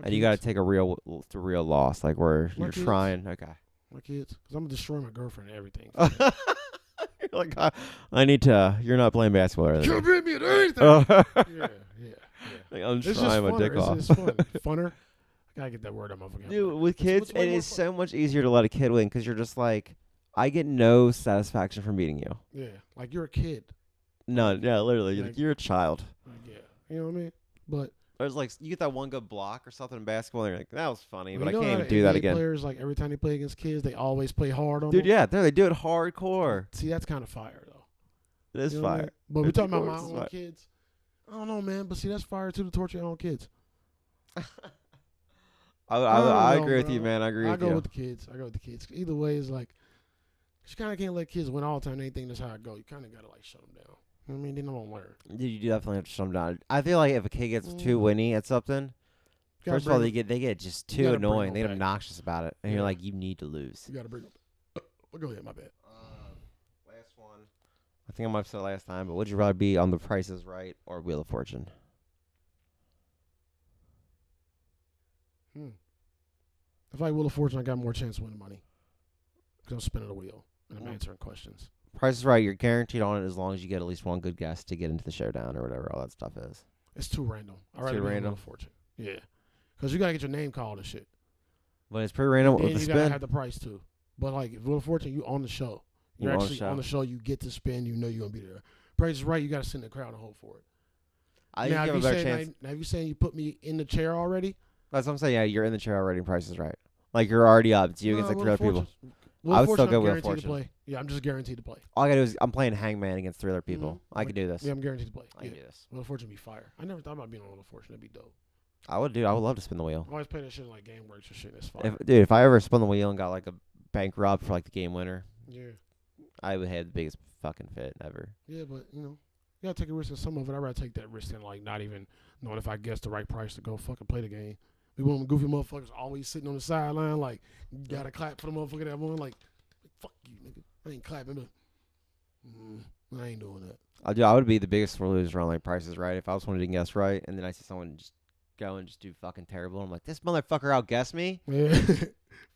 And you got to take a real loss, like where you're trying. Okay. My kids, because I'm going to destroy my girlfriend and everything. You're like, I need to, you're not playing basketball. Or can't beat me at anything. Yeah. Like, I'm trying my dick off. It's fun. Funner. I got to get that word out of my vocabulary. Dude, with kids, it is so much easier to let a kid win because you're just like, I get no satisfaction from beating you. Yeah, like you're a kid. No, literally, like, you're a child. Yeah, you know what I mean? But there's like, you get that one good block or something in basketball, and you're like, that was funny, but I can't even do that again. Players, like, every time they play against kids, they always play hard on them. Dude, yeah, they do it hardcore. See, that's kind of fire, though. It is fire. I mean? But we're talking about my own kids. I don't know, man, but see, that's fire, too, to torture your own kids. I agree with you, man. I agree with you. I go with the kids. Either way, it's like, you kind of can't let kids win all the time. They think that's how it go. You kind of got to, like, shut them down. You know what I mean? They don't learn. Dude, you definitely have to shut them down. I feel like if a kid gets too winny at something, first of all, they get just too annoying. They get obnoxious about it. And you're like, you need to lose. You got to bring them. Well, go ahead, my bad. Last one. I think I might have said last time, but would you rather be on The Price is Right or Wheel of Fortune? If I Wheel of Fortune, I got more chance of winning money. Because I'm spinning the wheel and I'm answering questions. Price is Right, you're guaranteed on it as long as you get at least one good guess to get into the showdown or whatever all that stuff is. It's too random. Too random? Wheel of Fortune. Yeah. Because you got to get your name called and shit. But it's pretty random with the spin. spin. You got to have the price too. But like Wheel of Fortune, you on the show. You're actually on the show. You get to spin. You know you're going to be there. Price is Right, you got to sit in the crowd and hold for it. I think you have a better chance. Now, if you saying you put me in the chair already? That's what I'm saying. Yeah, you're in the chair already and Price is Right. Like, you're already up. It's you against like 3 other people. I would still go Wheel of Fortune. Yeah, I'm just guaranteed to play. All I gotta do is I'm playing Hangman against 3 other people. I can do this. Yeah, I'm guaranteed to play. I can do this. Wheel of Fortune be fire. I never thought about being on Wheel of Fortune. That'd be dope. I would love to spin the wheel. I always play that shit in like GameWorks or shit. That's fire. If I ever spun the wheel and got like a bankrupt for like the game winner, yeah, I would have the biggest fucking fit ever. Yeah, but you gotta take a risk in some of it. I'd rather take that risk than like not even knowing if I guess the right price to go fucking play the game. We want them goofy motherfuckers always sitting on the sideline like you gotta clap for the motherfucker that won. Like fuck you, nigga. I ain't clapping. But I ain't doing that. I would be the biggest loser on like Prices Right if I was one who didn't guess right, and then I see someone just go and just do fucking terrible. I'm like, this motherfucker outguessed me. Yeah,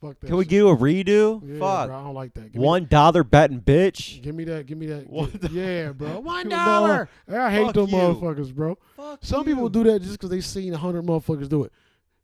fuck that. Can we do a redo? Yeah, Fuck. bro, I don't like that. $1 betting, bitch. Give me that. $1. Yeah, bro. $1. No. I hate Fuck them you. motherfuckers, bro. Fuck Some people do that just because they seen 100 motherfuckers do it.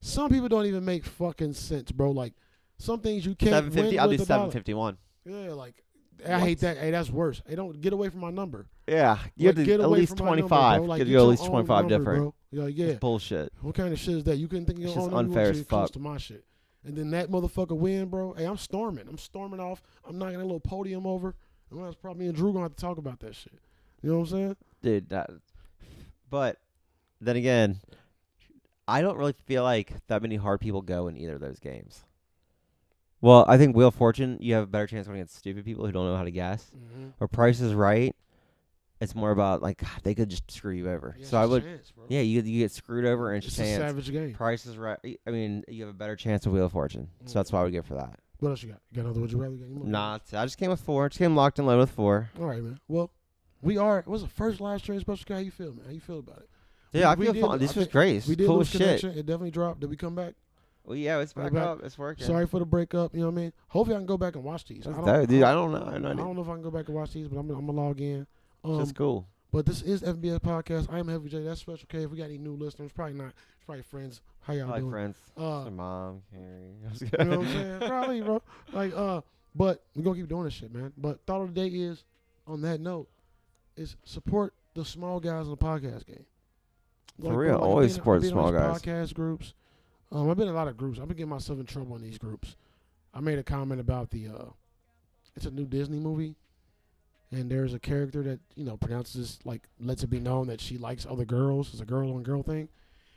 Some people don't even make fucking sense, bro. Like some things you can't. $7.50. I'll do $7.51. $7.51. Yeah, like I hate that. Hey, that's worse. Hey, don't get away from my number. Yeah, you have to get at away least from my number, 25. bro. Like, Give get you at your least own 25 number, different. bro. You're like, yeah. It's bullshit. What kind of shit is that? You couldn't think of your It's own just number. unfair as Close fuck. to my shit. And then that motherfucker win, bro. Hey, I'm storming. I'm storming off. I'm knocking that little podium over. And that's probably me and Drew gonna have to talk about that shit. You know what I'm saying? Dude, but then again, I don't really feel like that many hard people go in either of those games. Well, I think Wheel of Fortune, you have a better chance going against stupid people who don't know how to guess. Or Price is Right, it's more about, like, God, they could just screw you over. Yeah, So I would, chance, bro. yeah, you get screwed over and It's chance. a savage game. Price is Right. I mean, you have a better chance of Wheel of Fortune. So that's why I would go for that. What else you got? You got another Would You Rather game? Nah, I just came with 4. Just came locked and loaded with 4. All right, man. Well, what's the first live stream special? How you feel, man? How you feel about it? Yeah, I feel fun. This was great. We did cool lose shit. connection. It definitely dropped. Did we come back? Well, yeah, it's back up. It's working. Sorry for the breakup. You know what I mean? Hopefully I can go back and watch these. Dude, I don't know. I don't know if I can go back and watch these, but I'm gonna log in. That's cool. But this is FBS Podcast. I am Heavy J. That's Special K. If we got any new listeners, probably not. It's probably friends. How y'all doing? Friends. My mom, Carrie. You know what I'm saying? Probably, bro. Like, but we're gonna keep doing this shit, man. But thought of the day is, on that note, is support the small guys in the podcast game. For real, always support the small guys. Podcast groups. I've been in a lot of groups. I've been getting myself in trouble in these groups. I made a comment about it's a new Disney movie, and there's a character that pronounces lets it be known that she likes other girls. It's a girl on girl thing,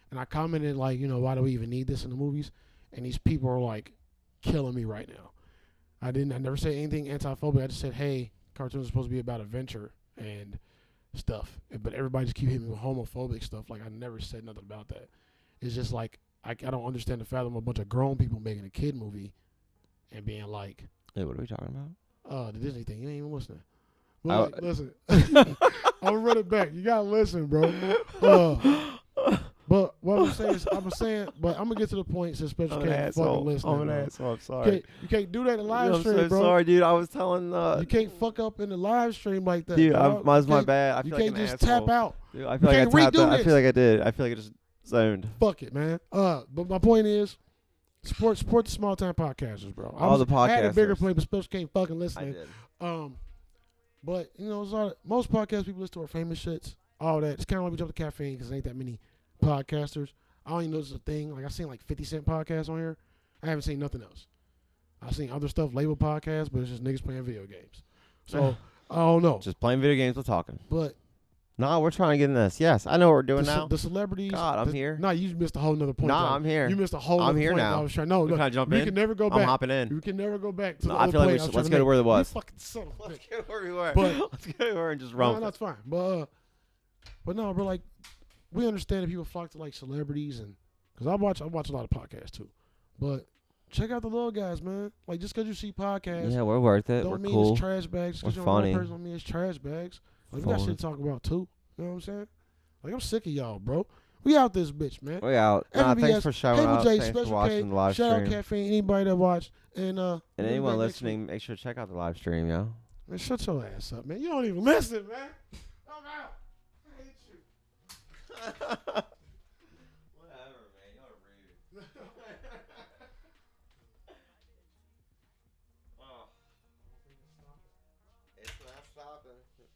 and I commented why do we even need this in the movies? And these people are like killing me right now. I never said anything anti-phobic. I just said, hey, cartoons are supposed to be about adventure and stuff, but everybody just keep hitting me with homophobic stuff. Like I never said nothing about that. It's just like I don't understand the fathom of a bunch of grown people making a kid movie and being like, hey, what are we talking about? The Disney thing. You ain't even listening. But listen, I'm gonna run it back. You gotta listen, bro. But what I'm saying is, but I'm gonna get to the point since Special K fucking listening. I'm an asshole. I'm sorry. You can't do that in the live stream, I'm so bro. sorry, dude. I was telling. You can't fuck up in the live stream like that. Dude, dog. my bad. I feel like you can't an just asshole. tap out. Dude, I feel like I tapped out. I feel like I did. I feel like I just zoned. Fuck it, man. But my point is, support the small time podcasters, bro. All the podcasters. I had a bigger point, but Special K fucking listening. I did. But most podcast people listen to our famous shits, all that. It's kind of like we jump to Caffeine because there ain't that many podcasters. I don't even know this is a thing. Like I seen like 50 Cent podcasts on here. I haven't seen nothing else. I've seen other stuff, label podcasts, but it's just niggas playing video games. So I don't know. Just playing video games. We're talking. But no, we're trying to get in this. Yes, I know what we're doing now. The celebrities. God, I'm here. No, you missed a whole nother point. Nah, I'm here. You missed a whole. I'm here point now. I was trying. No, Can I jump in? We can never go back. I'm hopping in. We can never go back to the I old feel like point. let's go to where it was. You fucking son of a Let's bitch. go where we were. But let's go where and just no, run. that's fine. But no, bro. Like we understand that people flock to like celebrities and because I watch a lot of podcasts too. But check out the little guys, man. Like just because you see podcasts, Yeah, we're worth it. don't We're mean cool. it's trash bags. Because We're you're one funny. person don't mean it's trash bags. Like we got shit to talk about too. You know what I'm saying? Like I'm sick of y'all, bro. We out this bitch, man. We out. Nah, FBS, thanks for showing up. J, Thanks for Special watching K, the live shout out stream. Caffeine, anybody that watched. And anyone listening, make sure to check out the live stream, yo. Man, shut your ass up, man. You don't even listen, man. I'm out. I hate you. Whatever, man. You're rude. Oh. It's not stopping. It's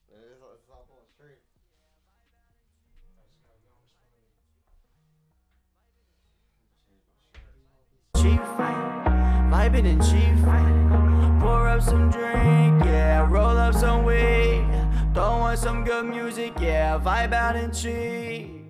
stop on the street. Chief, vibing in chief. Pour up up some drink, yeah, roll up some weed. Throw on some good music, yeah, vibe out and cheat.